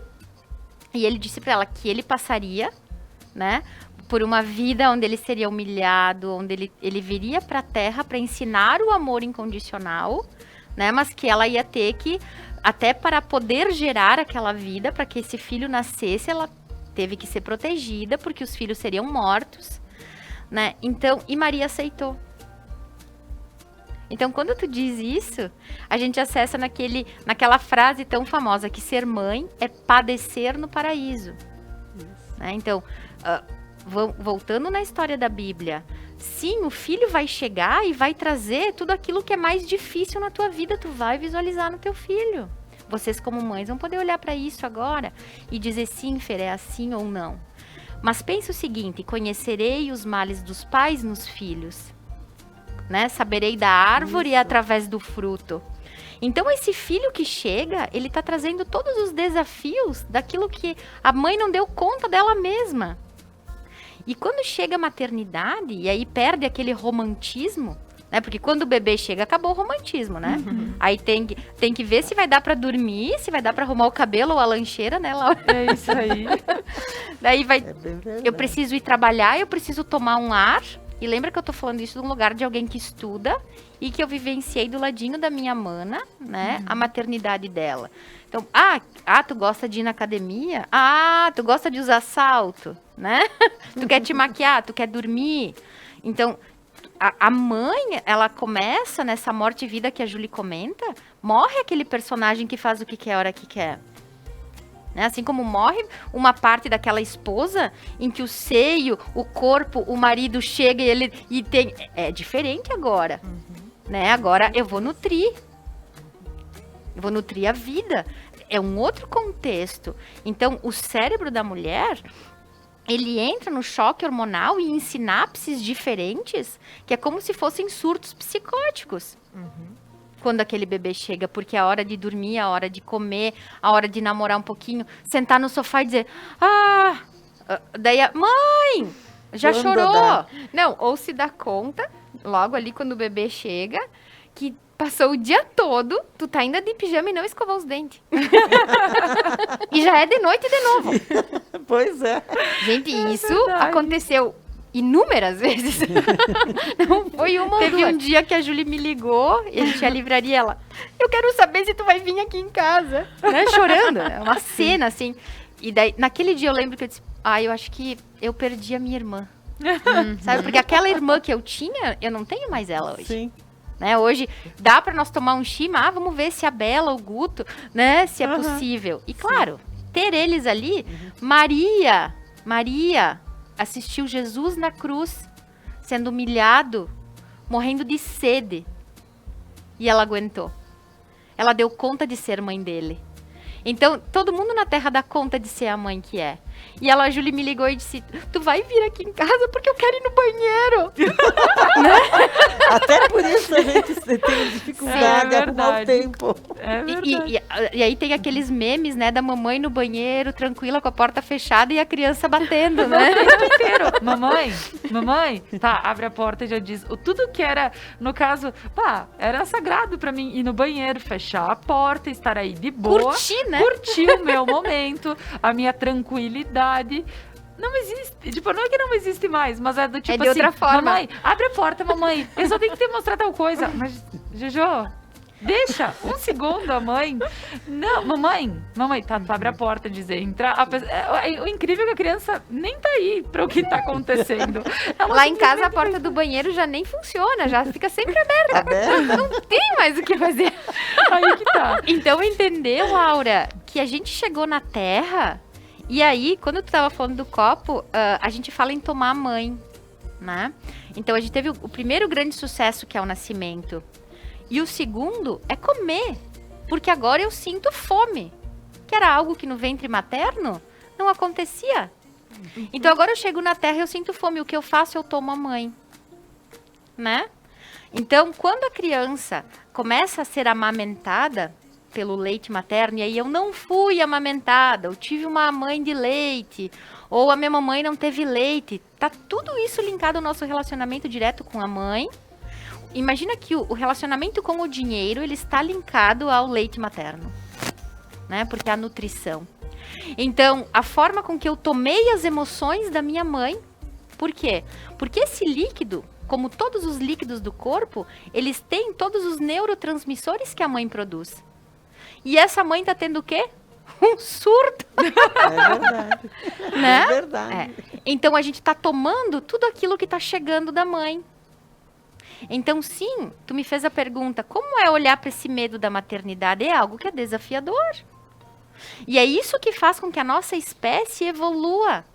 e ele disse para ela que ele passaria, né, por uma vida onde ele seria humilhado, onde ele viria para a Terra para ensinar o amor incondicional, né, mas que ela ia ter que, até para poder gerar aquela vida, para que esse filho nascesse, ela teve que ser protegida, porque os filhos seriam mortos, né? Então, e Maria aceitou. Então, quando tu diz isso, a gente acessa naquela frase tão famosa, que ser mãe é padecer no paraíso. Né? Então, voltando na história da Bíblia, sim, o filho vai chegar e vai trazer tudo aquilo que é mais difícil na tua vida, tu vai visualizar no teu filho. Vocês, como mães, vão poder olhar para isso agora e dizer, sim, Fer, é assim ou não. Mas pense o seguinte, conhecerei os males dos pais nos filhos, né? Saberei da árvore e através do fruto. Então, esse filho que chega, ele está trazendo todos os desafios daquilo que a mãe não deu conta dela mesma. E quando chega a maternidade, e aí perde aquele romantismo, né? Porque quando o bebê chega, acabou o romantismo, né? Aí tem que ver se vai dar para dormir, se vai dar para arrumar o cabelo ou a lancheira, né, Laura? É isso aí. Daí eu preciso ir trabalhar, eu preciso tomar um ar. E lembra que eu tô falando isso de um lugar de alguém que estuda e que eu vivenciei do ladinho da minha mana, né? A maternidade dela. Então, tu gosta de ir na academia? Tu gosta de usar salto, né? Tu quer te maquiar, tu quer dormir. Então, a mãe, ela começa nessa morte e vida que a Julie comenta, morre aquele personagem que faz o que quer a hora que quer. Né? Assim como morre uma parte daquela esposa em que o seio, o corpo, o marido chega e tem... É diferente agora. Né? Agora eu vou nutrir. Eu vou nutrir a vida. É um outro contexto. Então, o cérebro da mulher, ele entra no choque hormonal e em sinapses diferentes, que é como se fossem surtos psicóticos. Quando aquele bebê chega, porque é a hora de dormir, a hora de comer, a hora de namorar um pouquinho, sentar no sofá e dizer, daí mãe, já chorou. Não, ou se dá conta, logo ali quando o bebê chega, que passou o dia todo, tu tá ainda de pijama e não escovou os dentes. E já é de noite de novo. Pois é. Gente, isso verdade. aconteceu inúmeras vezes. Não foi uma ou Teve duas. um dia que a Júlia me ligou e a gente ia à livraria, ela, eu quero saber se tu vai vir aqui em casa, né, chorando, é uma cena, assim, e daí, naquele dia eu lembro que eu disse, eu acho que eu perdi a minha irmã, sabe, porque aquela irmã que eu tinha, eu não tenho mais ela hoje. Sim. Né, hoje dá pra nós tomar um chima, vamos ver se a Bela, o Guto, né, se é possível, e claro, ter eles ali, Maria assistiu Jesus na cruz, sendo humilhado, morrendo de sede. E ela aguentou. Ela deu conta de ser mãe dele. Então, todo mundo na Terra dá conta de ser a mãe que é. E a Júlia me ligou e disse, tu vai vir aqui em casa porque eu quero ir no banheiro. Até por isso a gente tem dificuldade de arrumar o tempo. É verdade. E aí tem aqueles memes, né, da mamãe no banheiro, tranquila, com a porta fechada e a criança batendo, né? O tempo inteiro. Mamãe, tá, abre a porta e já diz. Tudo que era, no caso, era sagrado pra mim ir no banheiro, fechar a porta, estar aí de boa. Curtir, né? Curtir o meu momento, a minha tranquilidade. Não existe. Tipo, não é que não existe mais, mas é do tipo de assim, outra forma. Mamãe, abre a porta, mamãe. Eu só tenho que te mostrar tal coisa. Mas, Jojo, deixa um segundo a mãe. Não, mamãe, tá, tu abre a porta, dizer, entrar. O incrível é que a criança nem tá aí pra o que tá acontecendo. Ela Lá em casa, a simplesmente porta do banheiro já nem funciona, já fica sempre aberta. Aberta? Não tem mais o que fazer. Aí que tá. Então, entendeu, Laura, que a gente chegou na Terra, e aí, quando tu tava falando do copo, a gente fala em tomar a mãe, né? Então, a gente teve o primeiro grande sucesso, que é o nascimento. E o segundo é comer, porque agora eu sinto fome, que era algo que no ventre materno não acontecia. Então, agora eu chego na Terra e eu sinto fome, o que eu faço? Eu tomo a mãe, né? Então, quando a criança começa a ser amamentada pelo leite materno, e aí eu não fui amamentada, eu tive uma mãe de leite, ou a minha mamãe não teve leite, tá tudo isso linkado ao nosso relacionamento direto com a mãe. Imagina que o relacionamento com o dinheiro, ele está linkado ao leite materno, né? Porque é a nutrição. Então, a forma com que eu tomei as emoções da minha mãe, por quê? Porque esse líquido, como todos os líquidos do corpo, eles têm todos os neurotransmissores que a mãe produz. E essa mãe tá tendo o quê? Um surto. É verdade. Né? É verdade. Então, a gente tá tomando tudo aquilo que tá chegando da mãe. Então, sim, tu me fez a pergunta, como é olhar para esse medo da maternidade? É algo que é desafiador. E é isso que faz com que a nossa espécie evolua.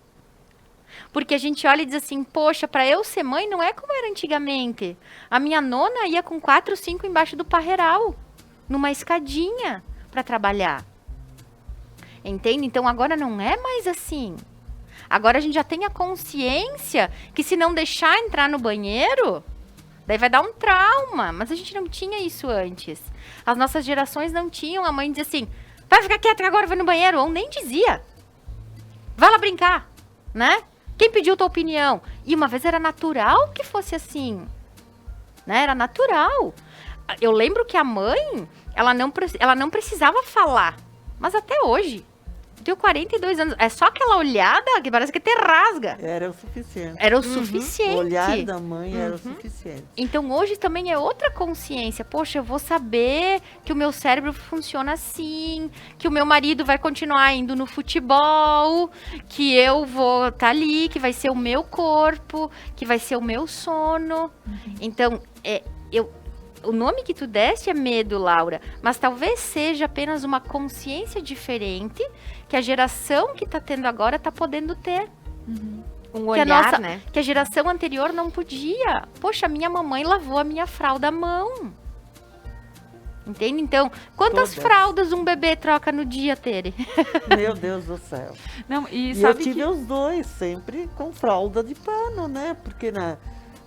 Porque a gente olha e diz assim, poxa, para eu ser mãe não é como era antigamente. A minha nona ia com 4, 5 embaixo do parreiral, numa escadinha para trabalhar. Entende? Então agora não é mais assim. Agora a gente já tem a consciência que se não deixar entrar no banheiro, daí vai dar um trauma. Mas a gente não tinha isso antes. As nossas gerações não tinham. A mãe dizia assim, vai ficar quieta que agora vai no banheiro. Ou nem dizia. Vai lá brincar, né? Quem pediu tua opinião? E uma vez era natural que fosse assim. Né? Era natural. Eu lembro que a mãe, ela não precisava falar. Mas até hoje. Eu tenho 42 anos. É só aquela olhada que parece que te rasga. Era o suficiente. Era o suficiente. O olhar da mãe era o suficiente. Então hoje também é outra consciência. Poxa, eu vou saber que o meu cérebro funciona assim, que o meu marido vai continuar indo no futebol, que eu vou estar ali, que vai ser o meu corpo, que vai ser o meu sono. Então, o nome que tu deste é medo, Laura, mas talvez seja apenas uma consciência diferente que a geração que tá tendo agora tá podendo ter. Um olhar, né? Que a geração anterior não podia. Poxa, minha mamãe lavou a minha fralda à mão. Entende? Então, quantas fraldas um bebê troca no dia, Tere? Meu Deus do céu. Não, e E sabe eu tive que... os dois, sempre com fralda de pano, né? Porque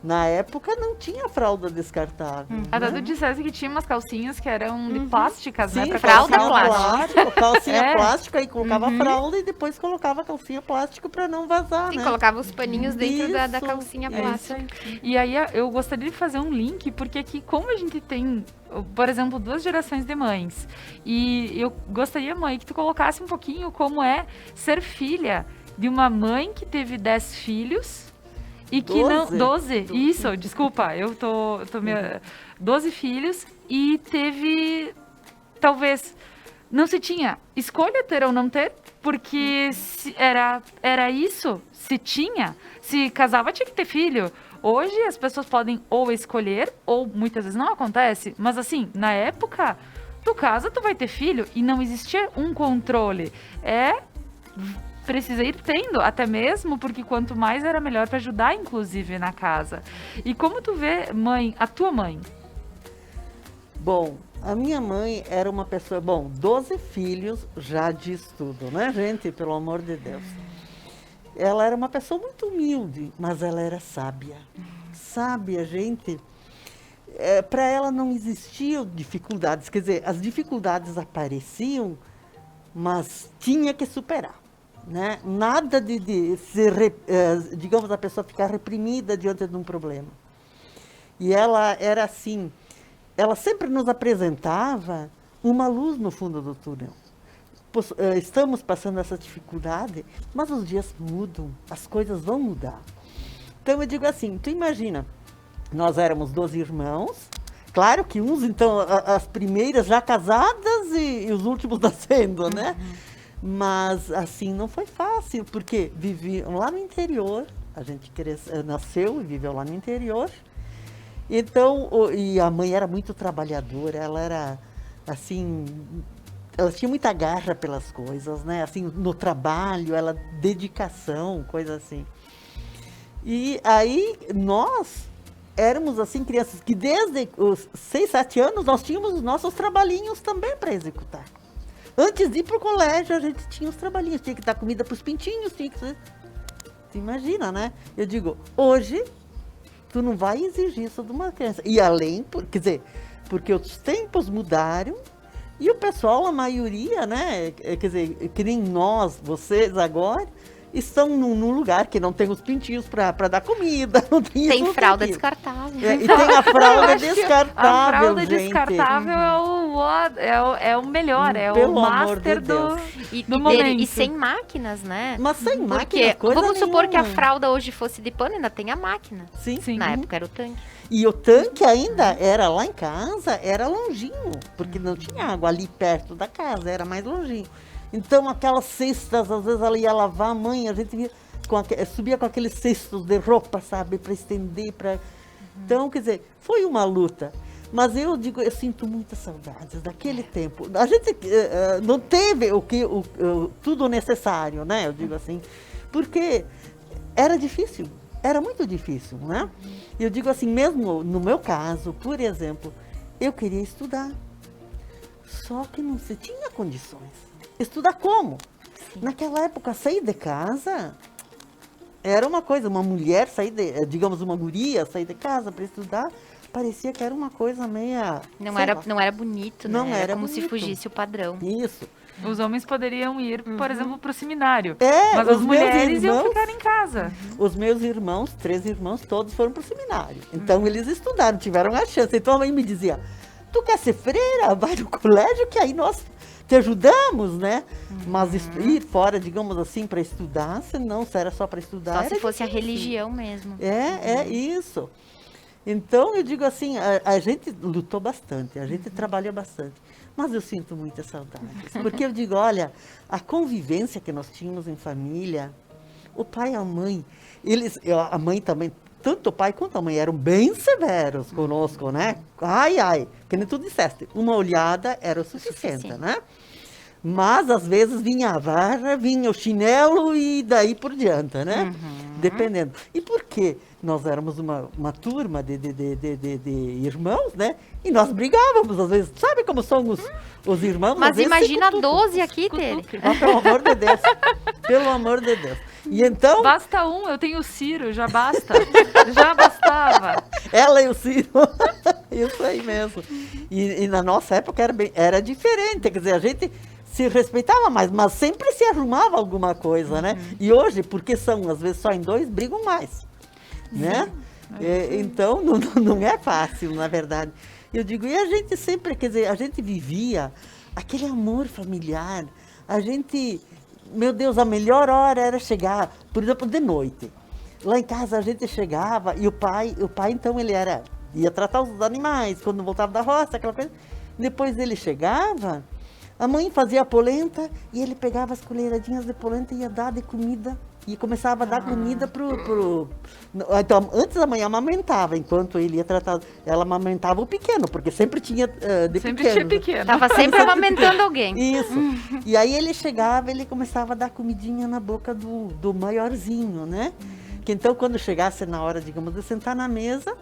Na época não tinha fralda descartável. A né? Dudu dissesse que tinha umas calcinhas que eram de plásticas, Sim, né? Pra fralda calcinha plástica. Calcinha É. plástica, aí colocava fralda e depois colocava calcinha plástica para não vazar, E né? colocava os paninhos dentro da Isso, calcinha isso plástica. E aí eu gostaria de fazer um link, porque aqui, como a gente tem, por exemplo, 2 gerações de mães, e eu gostaria, mãe, que tu colocasse um pouquinho como é ser filha de uma mãe que teve 10 filhos e que não... 12? Isso, desculpa, eu tô 12 filhos e teve, talvez, não se tinha escolha ter ou não ter, porque era isso, se tinha, se casava tinha que ter filho. Hoje as pessoas podem ou escolher, ou muitas vezes não acontece, mas assim, na época, tu casa, tu vai ter filho, e não existia um controle. Precisa ir tendo, até mesmo, porque quanto mais era melhor para ajudar, inclusive, na casa. E como tu vê, mãe, a tua mãe? Bom, a minha mãe era uma pessoa... Bom, 12 filhos já diz tudo, né, gente? Pelo amor de Deus. Ela era uma pessoa muito humilde, mas ela era sábia. Sábia, gente. Para ela não existiam dificuldades. Quer dizer, as dificuldades apareciam, mas tinha que superar. Né? Nada de ser, digamos, a pessoa ficar reprimida diante de um problema. E ela era assim, ela sempre nos apresentava uma luz no fundo do túnel. Estamos passando essa dificuldade, mas os dias mudam, as coisas vão mudar. Então eu digo assim, tu imagina, nós éramos 12 irmãos, claro que uns, então, as primeiras já casadas e os últimos nascendo, né? Mas assim não foi fácil, porque viviam lá no interior, a gente nasceu e viveu lá no interior. Então, e a mãe era muito trabalhadora, ela era assim, ela tinha muita garra pelas coisas, né? Assim, no trabalho, ela dedicação, coisa assim. E aí nós éramos assim crianças que desde os 6, 7 anos nós tínhamos os nossos trabalhinhos também para executar. Antes de ir para o colégio, a gente tinha os trabalhinhos, tinha que dar comida para os pintinhos, tinha que... Tu imagina, né? Eu digo, hoje, tu não vai exigir isso de uma criança. E além, quer dizer, porque os tempos mudaram e o pessoal, a maioria, né? Quer dizer, que nem nós, vocês agora, estão num lugar que não tem os pintinhos para dar comida. Não tem Tem isso, fralda tem aquilo. descartável. E tem a fralda A descartável, fralda gente. descartável é o melhor, é Pelo o amor master de do... Deus. No momento. E sem máquinas, né? Mas sem máquina, Porque coisa vamos supor que a nenhuma. fralda hoje fosse de pano, ainda tem a máquina. Sim. Sim. Na época era o tanque. E o tanque ainda era lá em casa, era longinho, porque não tinha água ali perto da casa, era mais longinho. Então aquelas cestas, às vezes ela ia lavar, a mãe, a gente via, subia com aqueles cestos de roupa, sabe, para estender, para... Então, quer dizer, foi uma luta. Mas eu digo, eu sinto muitas saudades daquele tempo. A gente não teve tudo necessário, né? Eu digo assim, porque era difícil, era muito difícil, né? Eu digo assim, mesmo no meu caso, por exemplo, eu queria estudar, só que não se tinha condições. Estudar como? Sim. Naquela época, sair de casa era uma coisa, uma mulher digamos, uma guria sair de casa para estudar, parecia que era uma coisa meia... Não era bonito, né? Não era como bonito. se fugisse o padrão. Isso. Os homens poderiam ir, por exemplo, para o seminário. os Mas as meus mulheres iam irmãos- ficar em casa. Os meus irmãos, 3 irmãos, todos foram para o seminário. Então, eles estudaram, tiveram a chance. Então, a mãe me dizia, tu quer ser freira? Vai no colégio que aí nós te ajudamos, né? Mas ir fora, digamos assim, para estudar, senão, se era só para estudar... Só era se fosse a difícil. religião mesmo. É isso. Então, eu digo assim, a gente lutou bastante, a gente trabalhou bastante. Mas eu sinto muitas saudades. Porque eu digo, olha, a convivência que nós tínhamos em família, o pai e a mãe, a mãe também, tanto o pai quanto a mãe eram bem severos conosco, né? Ai, que nem tu disseste, uma olhada era o suficiente, né? Mas, às vezes, vinha a vara, vinha o chinelo e daí por diante, né? Dependendo. E por quê? Nós éramos uma turma de irmãos, né? E nós brigávamos, às vezes. Sabe como são os irmãos? Mas Às vezes imagina se cutucam. 12 aqui, Tere. Ah, pelo amor de Deus. Pelo amor de Deus. E então, Basta um, eu tenho o Ciro, já basta. Já bastava. ela e o Ciro, isso aí mesmo. E na nossa época era diferente, quer dizer, a gente se respeitava mais, mas sempre se arrumava alguma coisa, né? E hoje, porque são, às vezes, só em dois, brigam mais, né? Então, não é fácil, na verdade. Eu digo, e a gente sempre, quer dizer, a gente vivia aquele amor familiar, a gente, meu Deus, a melhor hora era chegar, por exemplo, de noite. Lá em casa a gente chegava e o pai então ele ia tratar os animais, quando voltava da roça, aquela coisa. Depois ele chegava, a mãe fazia a polenta e ele pegava as colheradinhas de polenta e ia dar de comida. E começava a dar comida Então, antes a mãe amamentava, enquanto ele ia tratar. Ela amamentava o pequeno, porque sempre tinha Sempre tinha pequeno. Tava sempre amamentando alguém. Isso. E aí ele chegava, ele começava a dar comidinha na boca do maiorzinho, né? Que então, quando chegasse na hora, digamos, de sentar na mesa,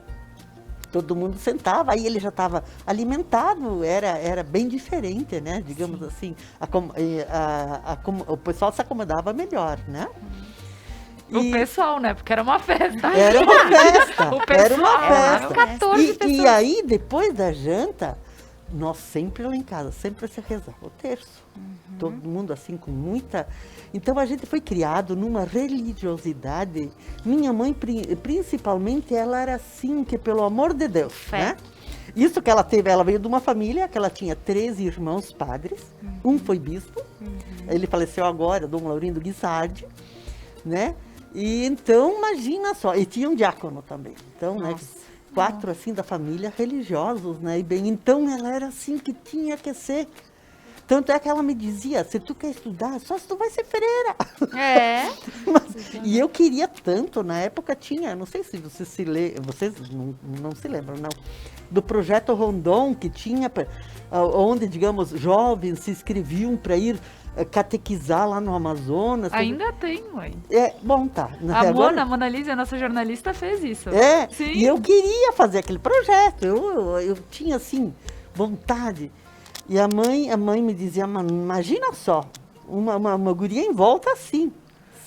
todo mundo sentava, aí ele já estava alimentado, era bem diferente, né? Digamos assim, o pessoal se acomodava melhor, né? O pessoal, né? Porque era uma festa. Era uma festa. O pessoal, era uma festa. 14 pessoas. E aí, depois da janta, nós sempre lá em casa, sempre se rezava o terço. Todo mundo assim, com muita... Então, a gente foi criado numa religiosidade. Minha mãe, principalmente, ela era assim, que pelo amor de Deus, né? Isso que ela veio de uma família que ela tinha 13 irmãos padres. Um foi bispo. Ele faleceu agora, Dom Laurindo Guisardi, né? E então, imagina só, e tinha um diácono também. Então, né, 4 assim da família religiosos, né? E bem, então ela era assim que tinha que ser. Tanto é que ela me dizia, se tu quer estudar, só se tu vai ser freira. E eu queria tanto, na época tinha, não sei se vocês vocês não se lembram, não, do projeto Rondon, que tinha, onde, digamos, jovens se inscreviam para ir catequizar lá no Amazonas. Ainda tem, mãe. Bom, tá. A Mona Lisa, a nossa jornalista, fez isso. Sim. E eu queria fazer aquele projeto. Eu tinha, assim, vontade. E a mãe me dizia, imagina só, uma guria em volta assim,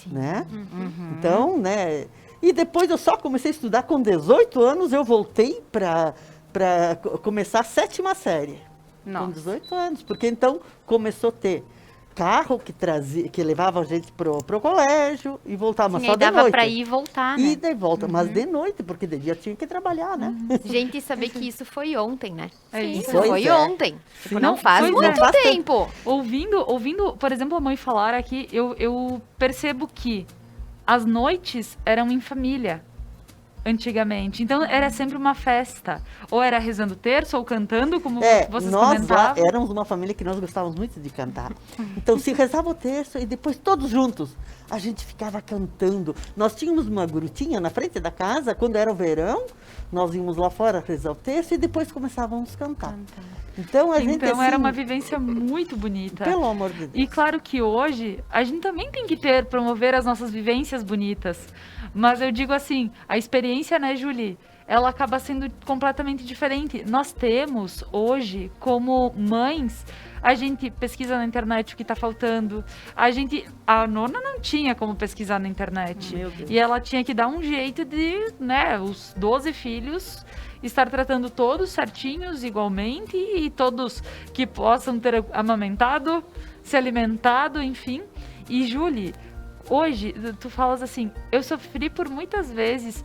né? Então, né? E depois eu só comecei a estudar com 18 anos, eu voltei para começar a 7ª série. Nossa. Com 18 anos, porque então começou a ter carro que levava a gente pro colégio e voltava, mas só de noite. Dava para ir e voltar, né? E de volta, mas de noite, porque de dia tinha que trabalhar, né? Gente, saber que isso foi ontem, né? Isso. Foi ontem. Tipo, não faz Pois é. muito tempo. Ouvindo, por exemplo, a mãe falar aqui, eu percebo que as noites eram em família. Antigamente. Então, era sempre uma festa. Ou era rezando terço, ou cantando, como vocês comentavam. Nós éramos uma família que nós gostávamos muito de cantar. Então, se rezava o terço e depois todos juntos, a gente ficava cantando. Nós tínhamos uma grutinha na frente da casa, quando era o verão, nós íamos lá fora rezar o terço e depois começávamos a cantar. Então, a gente, assim, era uma vivência muito bonita. Pelo amor de Deus. E claro que hoje, a gente também tem que promover as nossas vivências bonitas. Mas eu digo assim, a experiência, né, Julie, ela acaba sendo completamente diferente. Nós temos hoje, como mães, a gente pesquisa na internet o que está faltando. A nona não tinha como pesquisar na internet. Meu Deus. E ela tinha que dar um jeito de, né, os 12 filhos estar tratando todos certinhos, igualmente, e todos que possam ter amamentado, se alimentado, enfim. E, Julie, hoje, tu falas assim, eu sofri por muitas vezes,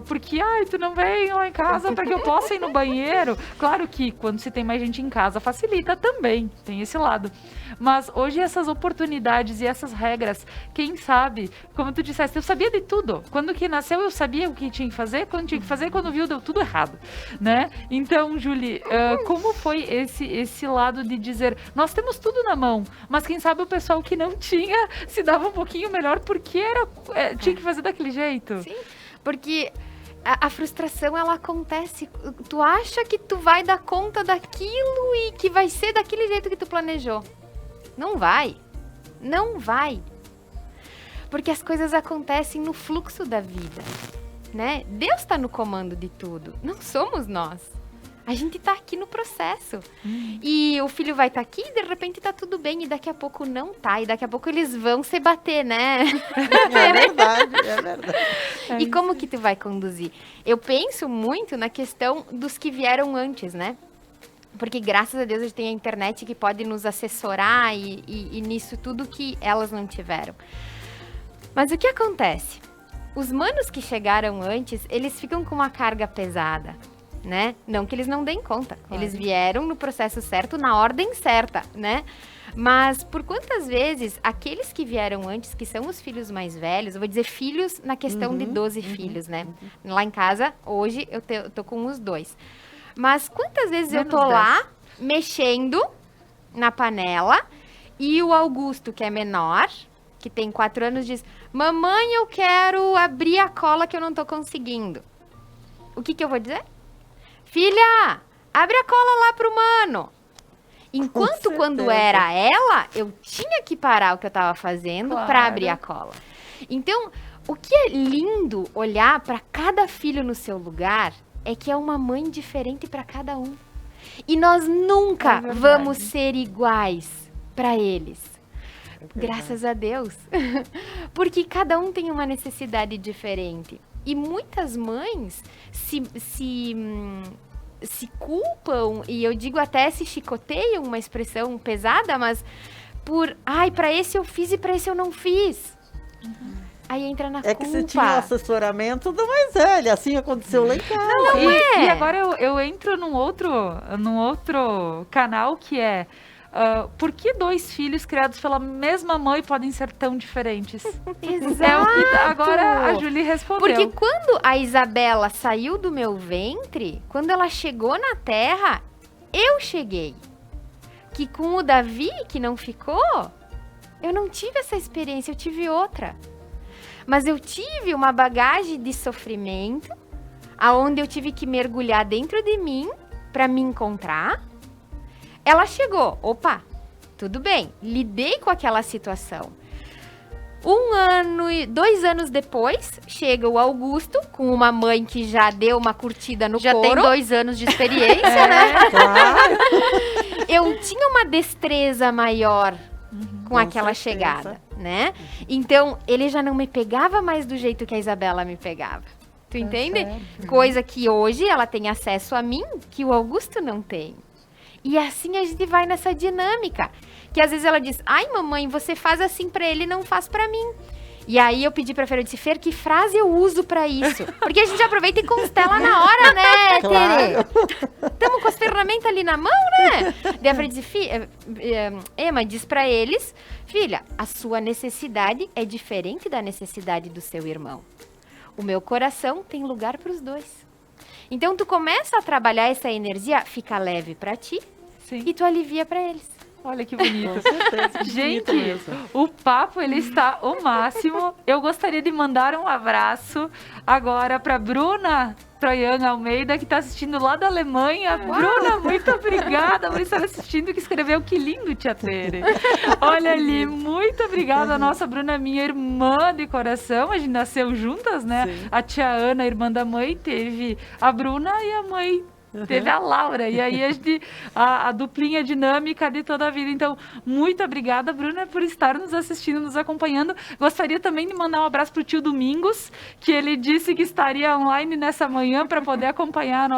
porque, tu não vem lá em casa para que eu possa ir no banheiro. Claro que quando se tem mais gente em casa, facilita também, tem esse lado. Mas hoje essas oportunidades e essas regras, quem sabe, como tu disseste, eu sabia de tudo. Quando que nasceu, eu sabia o que tinha que fazer, quando tinha que fazer, quando viu, deu tudo errado, né? Então, Julie, como foi esse lado de dizer, nós temos tudo na mão, mas quem sabe o pessoal que não tinha se dava um pouquinho melhor porque tinha que fazer daquele jeito? Sim, porque a frustração, ela acontece. Tu acha que tu vai dar conta daquilo e que vai ser daquele jeito que tu planejou. Não vai. Não vai. Porque as coisas acontecem no fluxo da vida, né? Deus está no comando de tudo. Não somos nós. A gente tá aqui no processo. E o filho vai estar aqui e de repente tá tudo bem. E daqui a pouco não tá. E daqui a pouco eles vão se bater, né? É verdade, é verdade. E como que tu vai conduzir? Eu penso muito na questão dos que vieram antes, né? Porque graças a Deus a gente tem a internet que pode nos assessorar e nisso tudo que elas não tiveram. Mas o que acontece? Os manos que chegaram antes, eles ficam com uma carga pesada, né? Não que eles não deem conta. Claro. Eles vieram no processo certo, na ordem certa, né? Mas por quantas vezes aqueles que vieram antes, que são os filhos mais velhos, eu vou dizer filhos na questão de 12 filhos, né? Lá em casa, hoje, eu tô com os 2. Mas quantas vezes eu tô lá, mexendo na panela, e o Augusto, que é menor, que tem 4 anos, diz: mamãe, eu quero abrir a cola que eu não tô conseguindo. O que eu vou dizer? Filha, abre a cola lá pro mano. Enquanto quando era ela, eu tinha que parar o que eu tava fazendo para abrir a cola. Então, o que é lindo olhar para cada filho no seu lugar é que é uma mãe diferente para cada um. E nós nunca vamos ser iguais para eles. Graças a Deus. Porque cada um tem uma necessidade diferente. E muitas mães se culpam, e eu digo até se chicoteiam, uma expressão pesada, mas por, para esse eu fiz e para esse eu não fiz. Aí entra na culpa. É que você tinha o assessoramento do mais velho, assim aconteceu lá em casa. Não é. E agora eu entro num outro canal que é... por que 2 filhos criados pela mesma mãe podem ser tão diferentes? Exato. Agora a Julie respondeu. Porque quando a Isabela saiu do meu ventre, quando ela chegou na Terra, eu cheguei. Que com o Davi, que não ficou, eu não tive essa experiência, eu tive outra. Mas eu tive uma bagagem de sofrimento, aonde eu tive que mergulhar dentro de mim para me encontrar. Ela chegou, opa, tudo bem, lidei com aquela situação. 2 anos depois, chega o Augusto, com uma mãe que já deu uma curtida no couro. Já tem 2 anos de experiência, né? Claro. Eu tinha uma destreza maior com aquela chegada, né? Então, ele já não me pegava mais do jeito que a Isabela me pegava. Tu entende? Coisa que hoje ela tem acesso a mim, que o Augusto não tem. E assim a gente vai nessa dinâmica. Que às vezes ela diz: ai, mamãe, você faz assim pra ele e não faz pra mim. E aí eu pedi pra Fer, eu disse: Fer, que frase eu uso pra isso? Porque a gente aproveita e constela na hora, né, Tere? Tamo com as ferramentas ali na mão, né? Daí a Fer disse: Emma, diz pra eles: filha, a sua necessidade é diferente da necessidade do seu irmão. O meu coração tem lugar pros 2. Então tu começa a trabalhar essa energia, fica leve pra ti. Sim. E tu alivia pra eles. Olha que bonito. Gente, o papo ele está o máximo. Eu gostaria de mandar um abraço agora para Bruna Troian Almeida, que está assistindo lá da Alemanha. Uau. Bruna, muito obrigada por estar assistindo, que escreveu: que lindo, tia Tere. Olha ali, muito obrigada. A nossa Bruna é minha irmã de coração. A gente nasceu juntas, né? Sim. A tia Ana, irmã da mãe, teve a Bruna e a mãe teve a Laura, e aí a duplinha dinâmica de toda a vida. Então, muito obrigada, Bruna, por estar nos assistindo, nos acompanhando. Gostaria também de mandar um abraço pro tio Domingos, que ele disse que estaria online nessa manhã para poder acompanhar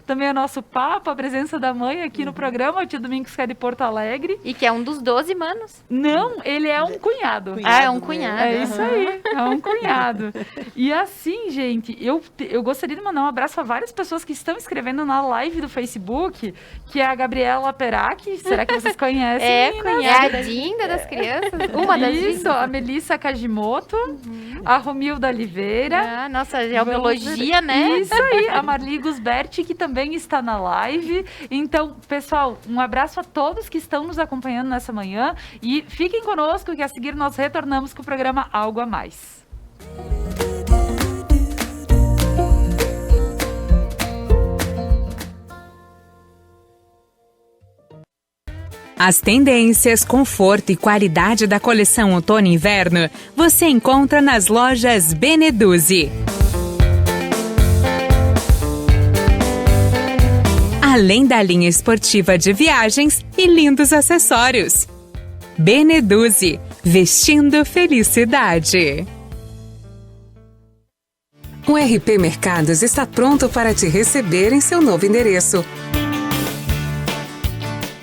também o nosso papo, a presença da mãe aqui no programa. O tio Domingos, que é de Porto Alegre. E que é um dos 12 manos. Não, ele é um cunhado. É um cunhado. É isso aí, é um cunhado. E assim, gente, eu gostaria de mandar um abraço a várias pessoas que estão escrevendo na live do Facebook, que é a Gabriela Perac. Será que vocês conhecem? É a Dinda das crianças. Uma das Isso, a Melissa Kajimoto, a Romilda Oliveira. Nossa geobiologia, né? Isso aí, a Marli Gusberti, que também está na live. Então, pessoal, um abraço a todos que estão nos acompanhando nessa manhã e fiquem conosco, que a seguir nós retornamos com o programa Algo a Mais. As tendências, conforto e qualidade da coleção outono e inverno você encontra nas lojas Beneduzzi. além da linha esportiva de viagens e lindos acessórios. Beneduzzi, vestindo felicidade. O RP Mercados está pronto para te receber em seu novo endereço.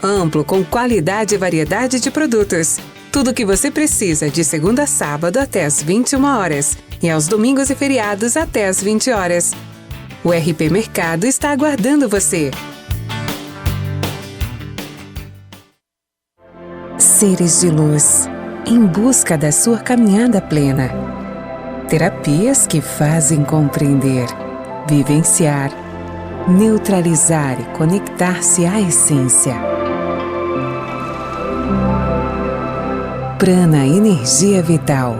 Amplo, com qualidade e variedade de produtos. Tudo o que você precisa de segunda a sábado até às 21 horas e aos domingos e feriados até às 20 horas. O RP Mercado está aguardando você. Seres de luz, em busca da sua caminhada plena. Terapias que fazem compreender, vivenciar, neutralizar e conectar-se à essência. Prana Energia Vital.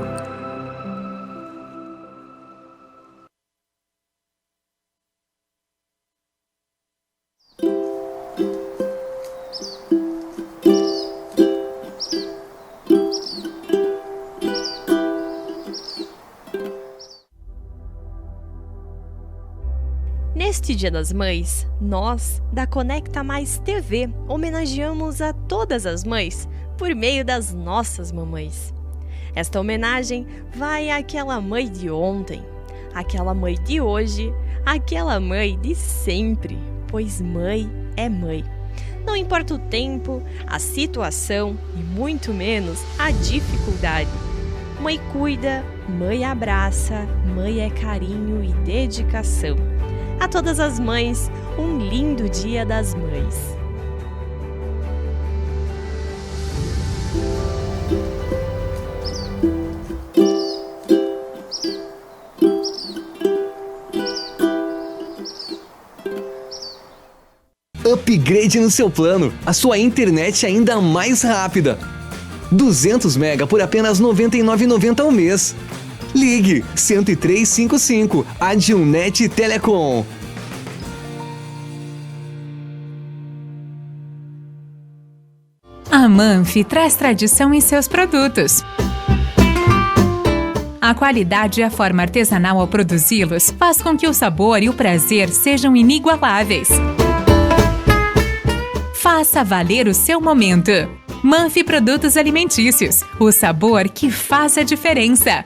Neste Dia das Mães, nós, da Conecta Mais TV, homenageamos a todas as mães por meio das nossas mamães. Esta homenagem vai àquela mãe de ontem, àquela mãe de hoje, àquela mãe de sempre, pois mãe é mãe. Não importa o tempo, a situação e muito menos a dificuldade. Mãe cuida, mãe abraça, mãe é carinho e dedicação. A todas as mães, um lindo Dia das Mães. Upgrade no seu plano, a sua internet ainda mais rápida. 200 mega por apenas R$ 99,90 ao mês. Ligue 10355, Adilnet Telecom. A Manfi traz tradição em seus produtos. A qualidade e a forma artesanal ao produzi-los faz com que o sabor e o prazer sejam inigualáveis. Faça valer o seu momento. Manfi Produtos Alimentícios, o sabor que faz a diferença.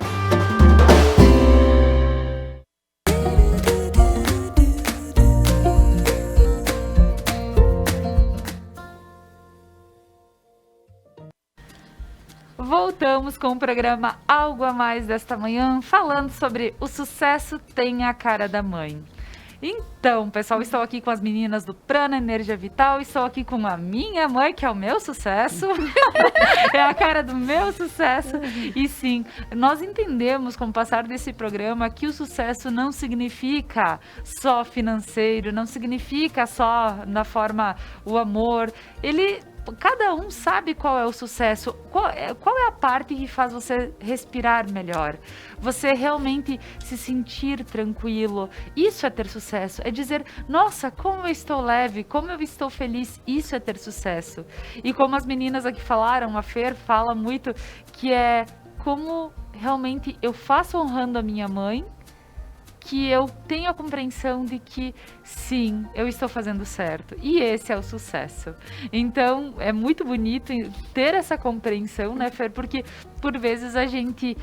Voltamos com o programa Algo a Mais desta manhã, falando sobre o sucesso tem a cara da mãe. Então, pessoal, estou aqui com as meninas do Prana Energia Vital, estou aqui com a minha mãe, que é o meu sucesso, é a cara do meu sucesso. E sim, nós entendemos com o passar desse programa que o sucesso não significa só financeiro, não significa só na forma o amor, cada um sabe qual é o sucesso, qual é a parte que faz você respirar melhor, você realmente se sentir tranquilo. Isso é ter sucesso, é dizer, nossa, como eu estou leve, como eu estou feliz, isso é ter sucesso. E como as meninas aqui falaram, a Fer fala muito, que é como realmente eu faço honrando a minha mãe, que eu tenho a compreensão de que, sim, eu estou fazendo certo. E esse é o sucesso. Então, é muito bonito ter essa compreensão, né, Fer? Porque, por vezes, a gente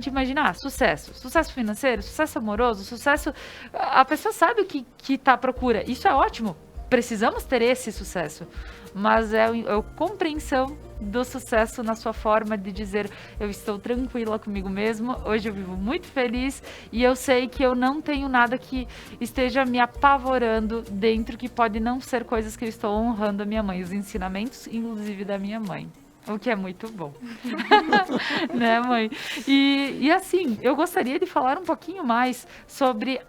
imagina, sucesso financeiro, sucesso amoroso, sucesso... A pessoa sabe o que está à procura. Isso é ótimo. Precisamos ter esse sucesso. Mas é a compreensão do sucesso na sua forma de dizer, eu estou tranquila comigo mesmo, hoje eu vivo muito feliz e eu sei que eu não tenho nada que esteja me apavorando dentro, que pode não ser coisas que eu estou honrando a minha mãe, os ensinamentos, inclusive da minha mãe. O que é muito bom. Né, mãe? E assim, eu gostaria de falar um pouquinho mais sobre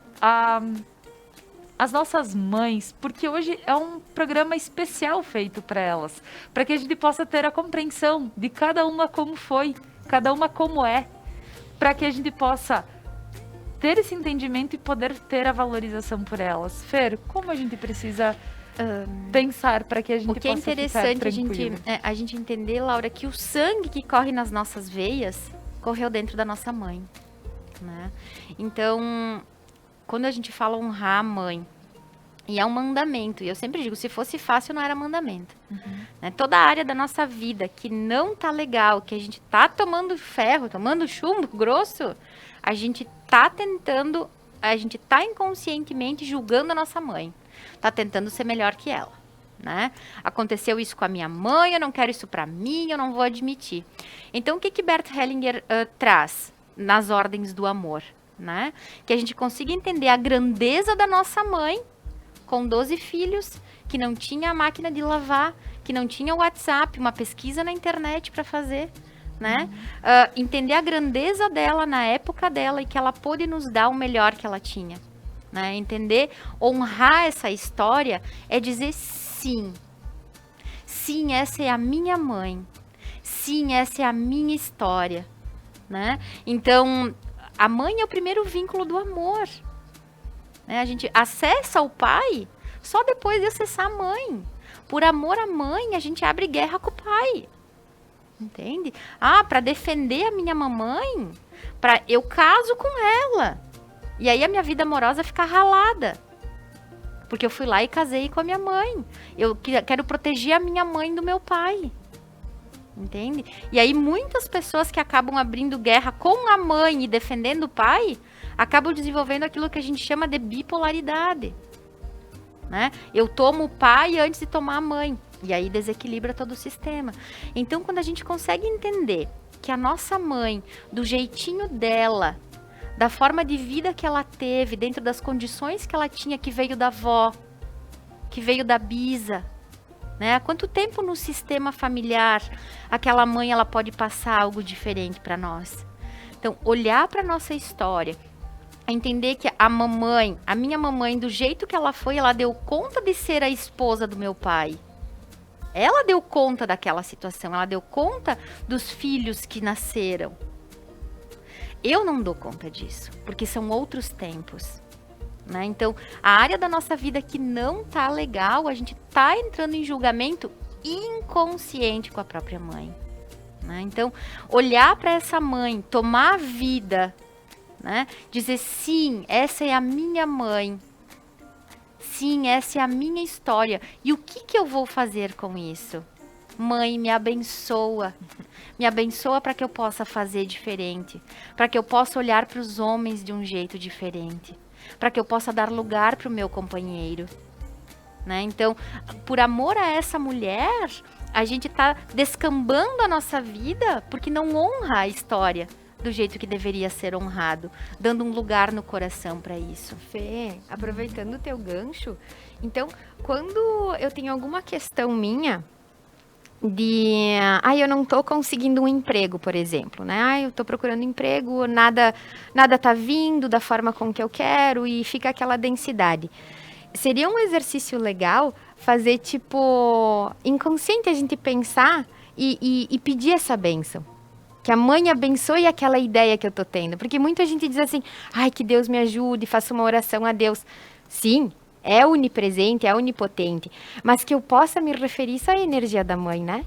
as nossas mães, porque hoje é um programa especial feito para elas, para que a gente possa ter a compreensão de cada uma como foi, cada uma como é, para que a gente possa ter esse entendimento e poder ter a valorização por elas. Fer, como a gente precisa pensar para que a gente possa ficar tranquilo? O que é interessante a gente entender, Laura, que o sangue que corre nas nossas veias correu dentro da nossa mãe, né? Então, quando a gente fala honrar a mãe E é um mandamento. E eu sempre digo, se fosse fácil, não era mandamento. Né? Toda a área da nossa vida que não tá legal, que a gente tá tomando ferro, tomando chumbo grosso, a gente tá inconscientemente julgando a nossa mãe. Tá tentando ser melhor que ela. Né? Aconteceu isso com a minha mãe, eu não quero isso para mim, eu não vou admitir. Então, o que Bert Hellinger traz nas ordens do amor? Né? Que a gente consiga entender a grandeza da nossa mãe, com 12 filhos, que não tinha a máquina de lavar, que não tinha o WhatsApp, uma pesquisa na internet para fazer, né? Entender a grandeza dela na época dela e que ela pôde nos dar o melhor que ela tinha, né? Entender, honrar essa história é dizer sim. Sim, essa é a minha mãe. Sim, essa é a minha história, né? Então, a mãe é o primeiro vínculo do amor. A gente acessa o pai só depois de acessar a mãe. Por amor à mãe, a gente abre guerra com o pai. Entende? Para defender a minha mamãe, eu caso com ela. E aí a minha vida amorosa fica ralada. Porque eu fui lá e casei com a minha mãe. Eu quero proteger a minha mãe do meu pai. Entende? E aí muitas pessoas que acabam abrindo guerra com a mãe e defendendo o pai, acabam desenvolvendo aquilo que a gente chama de bipolaridade. Né? Eu tomo o pai antes de tomar a mãe. E aí desequilibra todo o sistema. Então, quando a gente consegue entender que a nossa mãe, do jeitinho dela, da forma de vida que ela teve, dentro das condições que ela tinha, que veio da avó, que veio da bisa, né? Há quanto tempo no sistema familiar aquela mãe ela pode passar algo diferente para nós? Então, olhar para nossa história, entender que a minha mamãe, do jeito que ela foi, ela deu conta de ser a esposa do meu pai. Ela deu conta daquela situação, ela deu conta dos filhos que nasceram. Eu não dou conta disso, porque são outros tempos. Né? Então, a área da nossa vida que não tá legal, a gente tá entrando em julgamento inconsciente com a própria mãe. Né? Então, olhar para essa mãe, tomar a vida, né? Dizer sim, essa é a minha mãe. Sim, essa é a minha história. E o que eu vou fazer com isso? Mãe, me abençoa. Me abençoa para que eu possa fazer diferente. Para que eu possa olhar para os homens de um jeito diferente. Para que eu possa dar lugar para o meu companheiro. Né? Então, por amor a essa mulher, a gente está descambando a nossa vida porque não honra a história do jeito que deveria ser honrado, dando um lugar no coração para isso. Fê, aproveitando o teu gancho, então, quando eu tenho alguma questão minha de, eu não tô conseguindo um emprego, por exemplo, né? Eu tô procurando emprego, nada tá vindo da forma com que eu quero e fica aquela densidade. Seria um exercício legal fazer, tipo, inconsciente a gente pensar e pedir essa bênção. Que a mãe abençoe aquela ideia que eu tô tendo. Porque muita gente diz assim, que Deus me ajude, faça uma oração a Deus. Sim, é onipresente, é onipotente. Mas que eu possa me referir só à energia da mãe, né?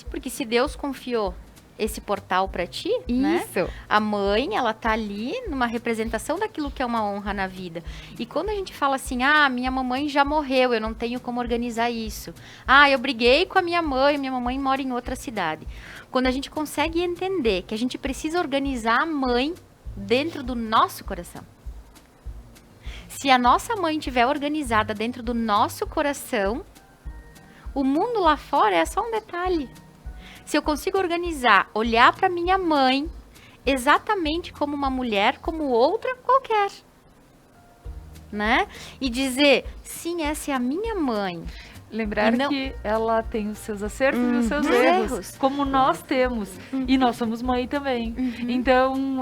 Porque se Deus confiou esse portal para ti, isso. Né? A mãe, ela tá ali numa representação daquilo que é uma honra na vida. E quando a gente fala assim, minha mamãe já morreu, eu não tenho como organizar isso. Eu briguei com a minha mamãe mora em outra cidade. Quando a gente consegue entender que a gente precisa organizar a mãe dentro do nosso coração. Se a nossa mãe estiver organizada dentro do nosso coração, o mundo lá fora é só um detalhe. Se eu consigo organizar, olhar para minha mãe exatamente como uma mulher, como outra qualquer, né? E dizer, sim, essa é a minha mãe. Lembrar que ela tem os seus acertos e os seus erros, como nós temos. E nós somos mãe também. Então,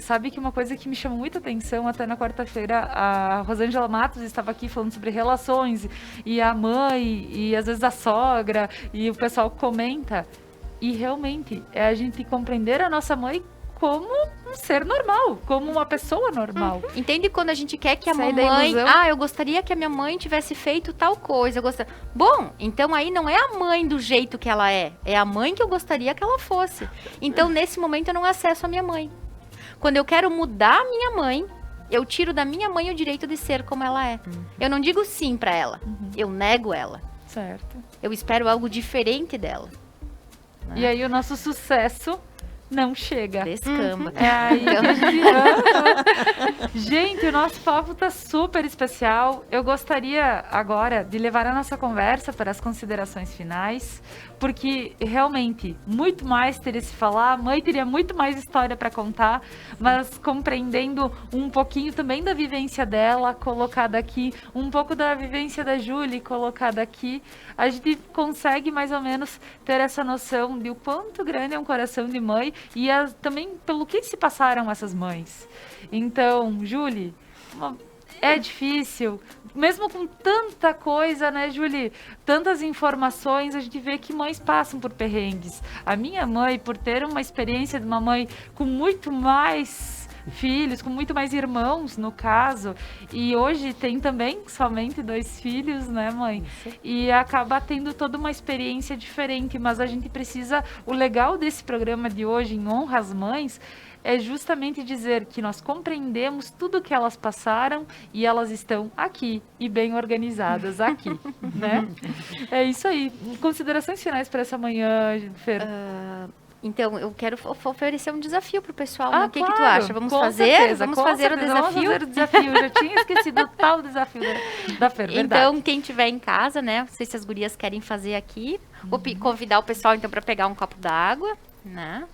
sabe que uma coisa que me chamou muita atenção, até na quarta-feira, a Rosângela Matos estava aqui falando sobre relações, e a mãe, e às vezes a sogra, e o pessoal comenta. E realmente, é a gente compreender a nossa mãe como um ser normal, como uma pessoa normal. Entende quando a gente quer que a mamãe... eu gostaria que a minha mãe tivesse feito tal coisa. Bom, então aí não é a mãe do jeito que ela é a mãe que eu gostaria que ela fosse. Então, nesse momento, eu não acesso a minha mãe. Quando eu quero mudar a minha mãe, Eu tiro da minha mãe o direito de ser como ela é. Eu não digo sim pra ela. Eu nego ela. Certo. Eu espero algo diferente dela. E aí o nosso sucesso não chega. Descamba. Aí, gente, o nosso papo tá super especial. Eu gostaria agora de levar a nossa conversa para as considerações finais, porque realmente muito mais teria se falar, a mãe teria muito mais história para contar, mas compreendendo um pouquinho também da vivência dela colocada aqui, um pouco da vivência da Júlia colocada aqui, a gente consegue mais ou menos ter essa noção de o quanto grande é um coração de mãe e também pelo que se passaram essas mães. Então, Júlia, é difícil, mesmo com tanta coisa, né, Júlia? Tantas informações, a gente vê que mães passam por perrengues. A minha mãe, por ter uma experiência de uma mãe com muito mais filhos, com muito mais irmãos, no caso, e hoje tem também somente 2 filhos, né, mãe? E acaba tendo toda uma experiência diferente, mas a gente precisa, o legal desse programa de hoje, em Honra às Mães, é justamente dizer que nós compreendemos tudo que elas passaram e elas estão aqui e bem organizadas aqui, né? É isso aí. Considerações finais para essa manhã, Fer? Então, eu quero oferecer um desafio pro pessoal. Ah, O que claro, tu acha? Vamos com fazer? certeza, Vamos com fazer certeza. o desafio? Vamos fazer o desafio. Eu já tinha esquecido o tal desafio da Fer, verdade. Então, quem estiver em casa, né? Não sei se as gurias querem fazer aqui. Vou convidar o pessoal, então, para pegar um copo d'água, né?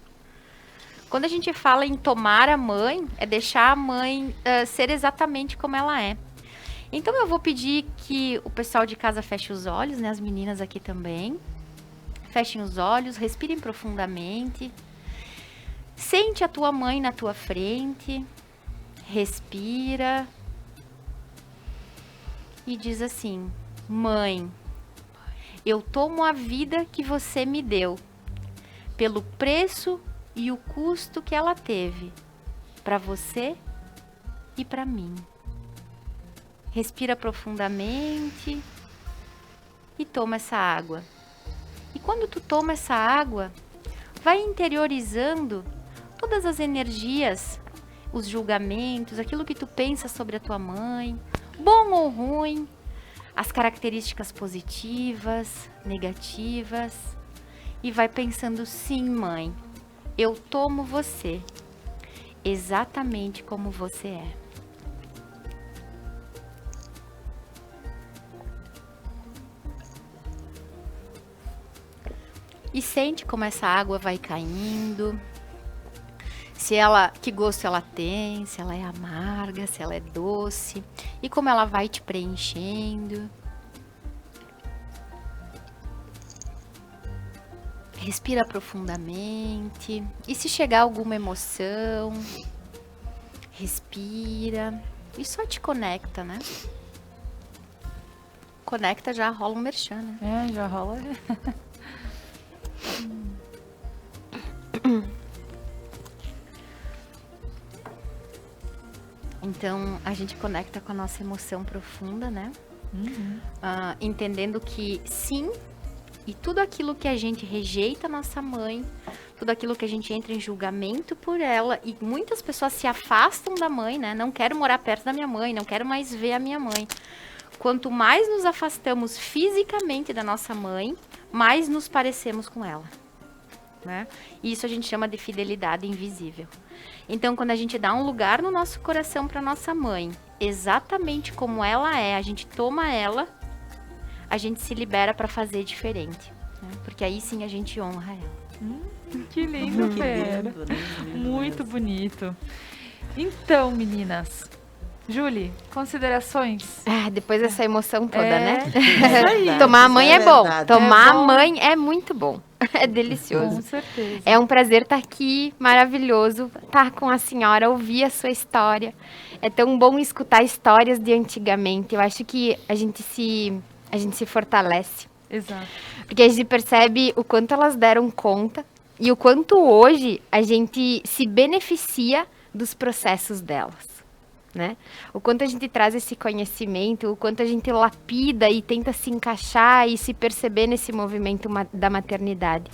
Quando a gente fala em tomar a mãe, é deixar a mãe ser exatamente como ela é. Então, eu vou pedir que o pessoal de casa feche os olhos, né? As meninas aqui também. Fechem os olhos, respirem profundamente. Sente a tua mãe na tua frente. Respira. E diz assim: mãe, eu tomo a vida que você me deu, pelo preço e o custo que ela teve, para você e para mim. Respira profundamente e toma essa água. E quando tu toma essa água, vai interiorizando todas as energias, os julgamentos, aquilo que tu pensa sobre a tua mãe, bom ou ruim, as características positivas, negativas, e vai pensando: sim, mãe, eu tomo você exatamente como você é. E sente como essa água vai caindo. Se ela, que gosto ela tem, se ela é amarga, se ela é doce, e como ela vai te preenchendo. Respira profundamente. E se chegar alguma emoção, respira. E só te conecta, né? Conecta, já rola um merchan, né? Já rola. Então, a gente conecta com a nossa emoção profunda, né? Entendendo que sim, e tudo aquilo que a gente rejeita a nossa mãe, tudo aquilo que a gente entra em julgamento por ela, e muitas pessoas se afastam da mãe, né? Não quero morar perto da minha mãe, não quero mais ver a minha mãe. Quanto mais nos afastamos fisicamente da nossa mãe, mais nos parecemos com ela, né? E isso a gente chama de fidelidade invisível. Então, quando a gente dá um lugar no nosso coração para nossa mãe, exatamente como ela é, a gente toma ela, a gente se libera para fazer diferente, né? Porque aí sim a gente honra ela. Que lindo, Fer. Muito bonito. Então, meninas, Júlia, considerações? Depois dessa emoção toda, né? Isso aí. Tomar a mãe é bom. verdade. Tomar É a bom. mãe é muito bom. É delicioso. Com certeza. É um prazer estar aqui, maravilhoso, estar com a senhora, ouvir a sua história. É tão bom escutar histórias de antigamente. Eu acho que a gente se fortalece. Exato. Porque a gente percebe o quanto elas deram conta e o quanto hoje a gente se beneficia dos processos delas, né? O quanto a gente traz esse conhecimento, o quanto a gente lapida e tenta se encaixar e se perceber nesse movimento da maternidade.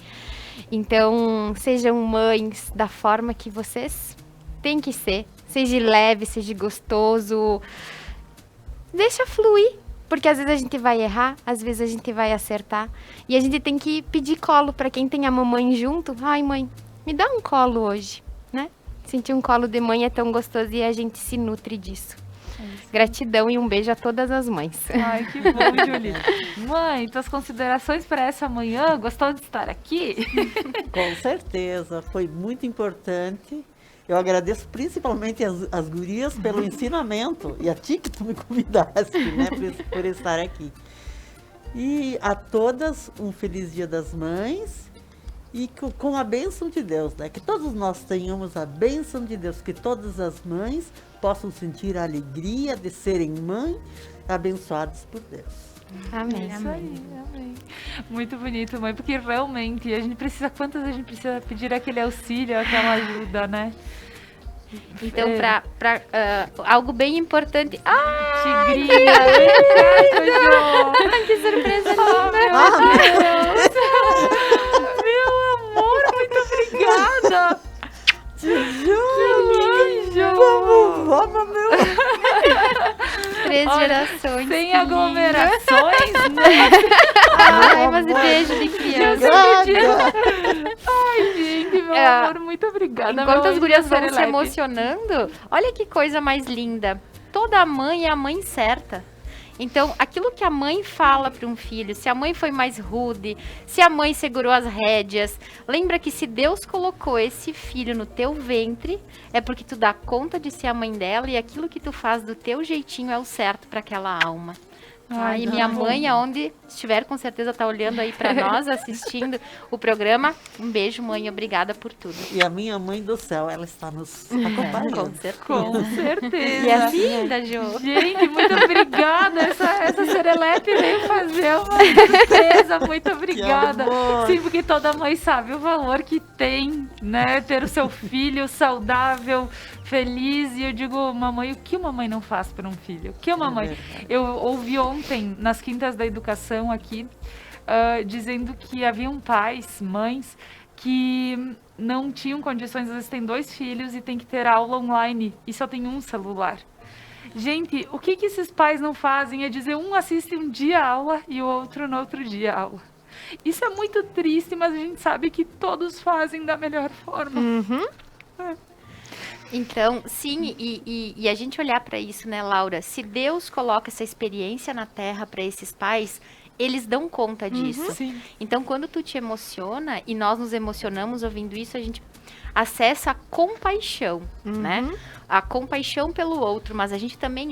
Então, sejam mães da forma que vocês têm que ser, Seja leve, seja gostoso. Deixa fluir. Porque às vezes a gente vai errar, às vezes a gente vai acertar. E a gente tem que pedir colo para quem tem a mamãe junto. Ai, mãe, me dá um colo hoje, né? Sentir um colo de mãe é tão gostoso e a gente se nutre disso. Gratidão e um beijo a todas as mães. Ai, que bom, Júlia. Mãe, tuas considerações para essa manhã? Gostou de estar aqui? Com certeza, foi muito importante. Eu agradeço principalmente as gurias pelo ensinamento e a ti que tu me convidaste, né, por estar aqui. E a todas um feliz Dia das Mães e com a bênção de Deus, né? Que todos nós tenhamos a bênção de Deus, que todas as mães possam sentir a alegria de serem mãe, abençoadas por Deus. Amém. Isso aí, amém. Muito bonito, mãe, porque realmente a gente precisa, quantas vezes a gente precisa pedir aquele auxílio, aquela ajuda, né? Então, para algo bem importante. Tigrinha, vem cá, Jojo. Que surpresa Meu amor, muito obrigada. Te juro. Que lindo. Vamos, meu. 3 Olha, gerações. sem que aglomerações, né? Ai, mas beijo de criança. Ai, gente, meu amor, muito obrigada. Enquanto as gurias vão se Serelepe. emocionando, olha que coisa mais linda. Toda mãe é a mãe certa. Então, aquilo que a mãe fala para um filho, se a mãe foi mais rude, se a mãe segurou as rédeas, lembra que se Deus colocou esse filho no teu ventre, é porque tu dá conta de ser a mãe dela e aquilo que tu faz do teu jeitinho é o certo para aquela alma. Ai, E tá minha bom. mãe, aonde estiver, com certeza tá olhando aí para nós, assistindo o programa. Um beijo, mãe, obrigada por tudo. E a minha mãe do céu, ela está nos acompanhando. Com certeza. Com certeza. E é linda, Jo. Gente, muito obrigada. Essa Serelepe veio fazer uma surpresa. Muito obrigada. amor. Sim, porque toda mãe sabe o valor que tem, né? Ter o seu filho saudável, feliz. E eu digo, mamãe, o que uma mãe não faz por um filho? O que uma mãe... verdade. Eu ouvi ontem, nas Quintas da Educação aqui, dizendo que haviam pais, mães, que não tinham condições, às vezes têm 2 filhos e tem que ter aula online e só tem um celular. Gente, o que esses pais não fazem é dizer um assiste um dia a aula e o outro no outro dia a aula. Isso é muito triste, mas a gente sabe que todos fazem da melhor forma. Então, sim, e a gente olhar para isso, né, Laura? Se Deus coloca essa experiência na Terra para esses pais, eles dão conta disso. Sim. Então, quando tu te emociona, e nós nos emocionamos ouvindo isso, a gente acessa a compaixão, né? A compaixão pelo outro, mas a gente também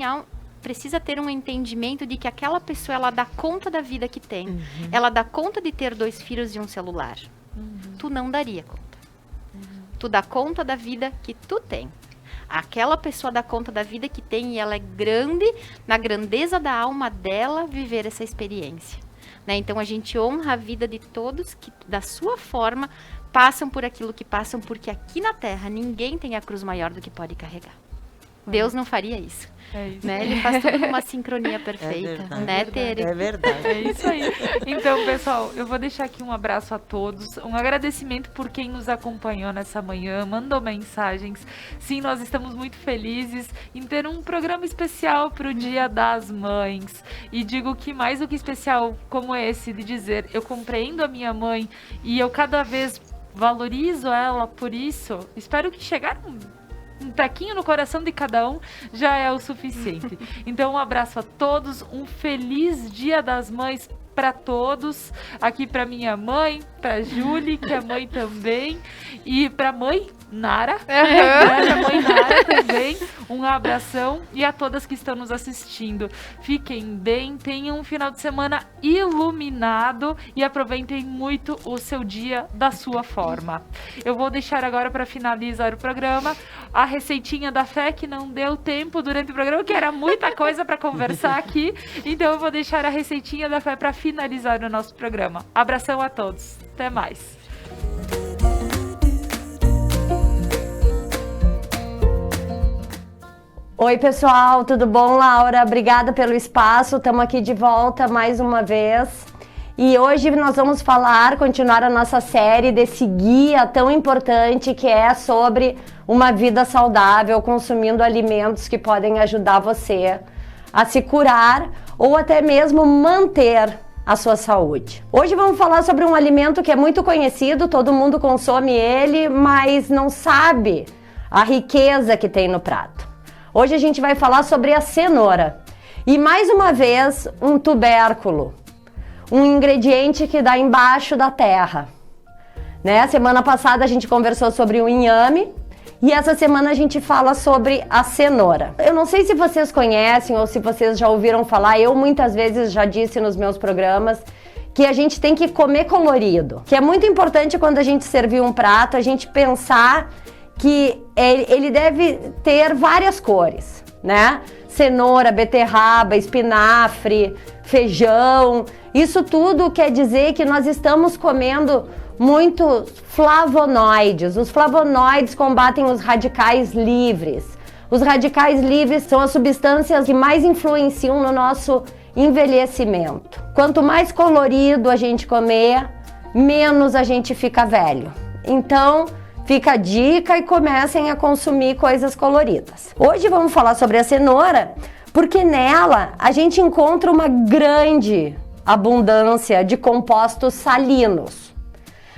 precisa ter um entendimento de que aquela pessoa, ela dá conta da vida que tem. Ela dá conta de ter 2 filhos e um celular. Tu não daria conta. Tu dá conta da vida que tu tem. Aquela pessoa dá conta da vida que tem e ela é grande, na grandeza da alma dela, viver essa experiência. Né? Então, a gente honra a vida de todos que, da sua forma, passam por aquilo que passam, porque aqui na Terra ninguém tem a cruz maior do que pode carregar. Deus não faria isso. É isso. Né? Ele faz tudo numa sincronia perfeita. verdade. Né, Tere? É verdade. É isso aí. Então, pessoal, eu vou deixar aqui um abraço a todos, um agradecimento por quem nos acompanhou nessa manhã, mandou mensagens. Sim, nós estamos muito felizes em ter um programa especial para o Dia das Mães. E digo que mais do que especial como esse, de dizer, eu compreendo a minha mãe e eu cada vez valorizo ela por isso. Espero que chegar um taquinho no coração de cada um já é o suficiente. Então, um abraço a todos, um feliz Dia das Mães para todos, aqui para minha mãe, para Julie, que é mãe também, e para mãe Nara, pra mãe Nara também, um abração, e a todas que estão nos assistindo. Fiquem bem, tenham um final de semana iluminado e aproveitem muito o seu dia da sua forma. Eu vou deixar agora para finalizar o programa a receitinha da fé, que não deu tempo durante o programa, que era muita coisa para conversar aqui, então eu vou deixar a receitinha da fé para finalizar o nosso programa. Abração a todos, até mais. Oi, pessoal, tudo bom? Laura, obrigada pelo espaço. Estamos aqui de volta mais uma vez. E hoje nós vamos continuar a nossa série desse guia tão importante que é sobre uma vida saudável, consumindo alimentos que podem ajudar você a se curar ou até mesmo manter a sua saúde. Hoje vamos falar sobre um alimento que é muito conhecido, todo mundo consome ele, mas não sabe a riqueza que tem no prato. Hoje a gente vai falar sobre a cenoura. E mais uma vez, um tubérculo. Um ingrediente que dá embaixo da terra, né? Semana passada a gente conversou sobre o inhame e essa semana a gente fala sobre a cenoura. Eu não sei se vocês conhecem ou se vocês já ouviram falar, eu muitas vezes já disse nos meus programas que a gente tem que comer colorido, que é muito importante quando a gente servir um prato, a gente pensar que ele deve ter várias cores, né? Cenoura, beterraba, espinafre, feijão, isso tudo quer dizer que nós estamos comendo muitos flavonoides. Os flavonoides combatem os radicais livres. Os radicais livres são as substâncias que mais influenciam no nosso envelhecimento. Quanto mais colorido a gente comer, menos a gente fica velho. Então, fica a dica e comecem a consumir coisas coloridas. Hoje vamos falar sobre a cenoura, porque nela a gente encontra uma grande abundância de compostos salinos.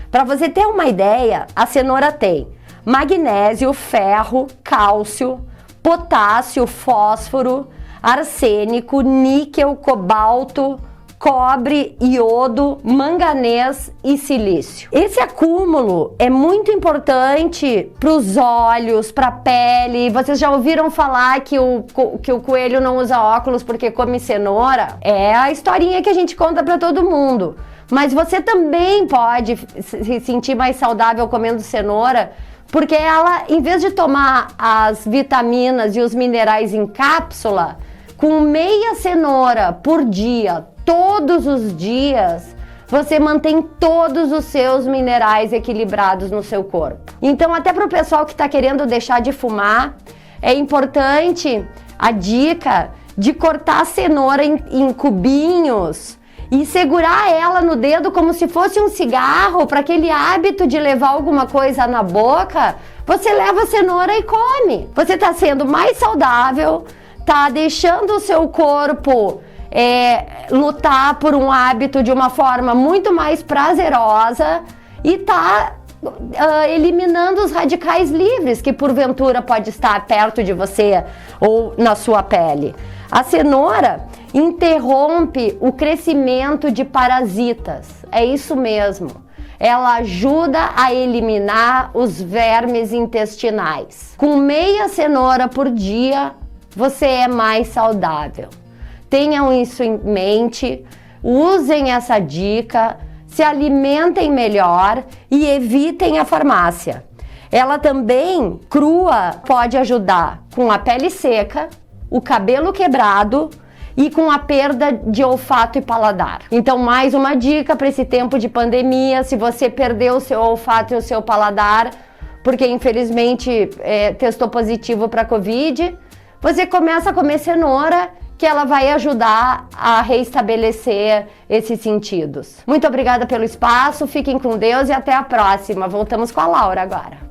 Para você ter uma ideia, a cenoura tem magnésio, ferro, cálcio, potássio, fósforo, arsênico, níquel, cobalto, cobre, iodo, manganês e silício. Esse acúmulo é muito importante para os olhos, para a pele. Vocês já ouviram falar que o coelho não usa óculos porque come cenoura? É a historinha que a gente conta para todo mundo. Mas você também pode se sentir mais saudável comendo cenoura, porque ela, em vez de tomar as vitaminas e os minerais em cápsula, com meia cenoura por dia, todos os dias, você mantém todos os seus minerais equilibrados no seu corpo. Então, até para o pessoal que está querendo deixar de fumar, é importante a dica de cortar a cenoura em cubinhos e segurar ela no dedo como se fosse um cigarro, para aquele hábito de levar alguma coisa na boca, você leva a cenoura e come. Você está sendo mais saudável, está deixando o seu corpo lutar por um hábito de uma forma muito mais prazerosa e tá eliminando os radicais livres que porventura pode estar perto de você ou na sua pele. A cenoura interrompe o crescimento de parasitas, é isso mesmo. Ela ajuda a eliminar os vermes intestinais. Com meia cenoura por dia, você é mais saudável. Tenham isso em mente, usem essa dica, se alimentem melhor e evitem a farmácia. Ela também, crua, pode ajudar com a pele seca, o cabelo quebrado e com a perda de olfato e paladar. Então, mais uma dica para esse tempo de pandemia: se você perdeu o seu olfato e o seu paladar, porque infelizmente testou positivo para Covid, você começa a comer cenoura, que ela vai ajudar a reestabelecer esses sentidos. Muito obrigada pelo espaço, fiquem com Deus e até a próxima. Voltamos com a Laura agora.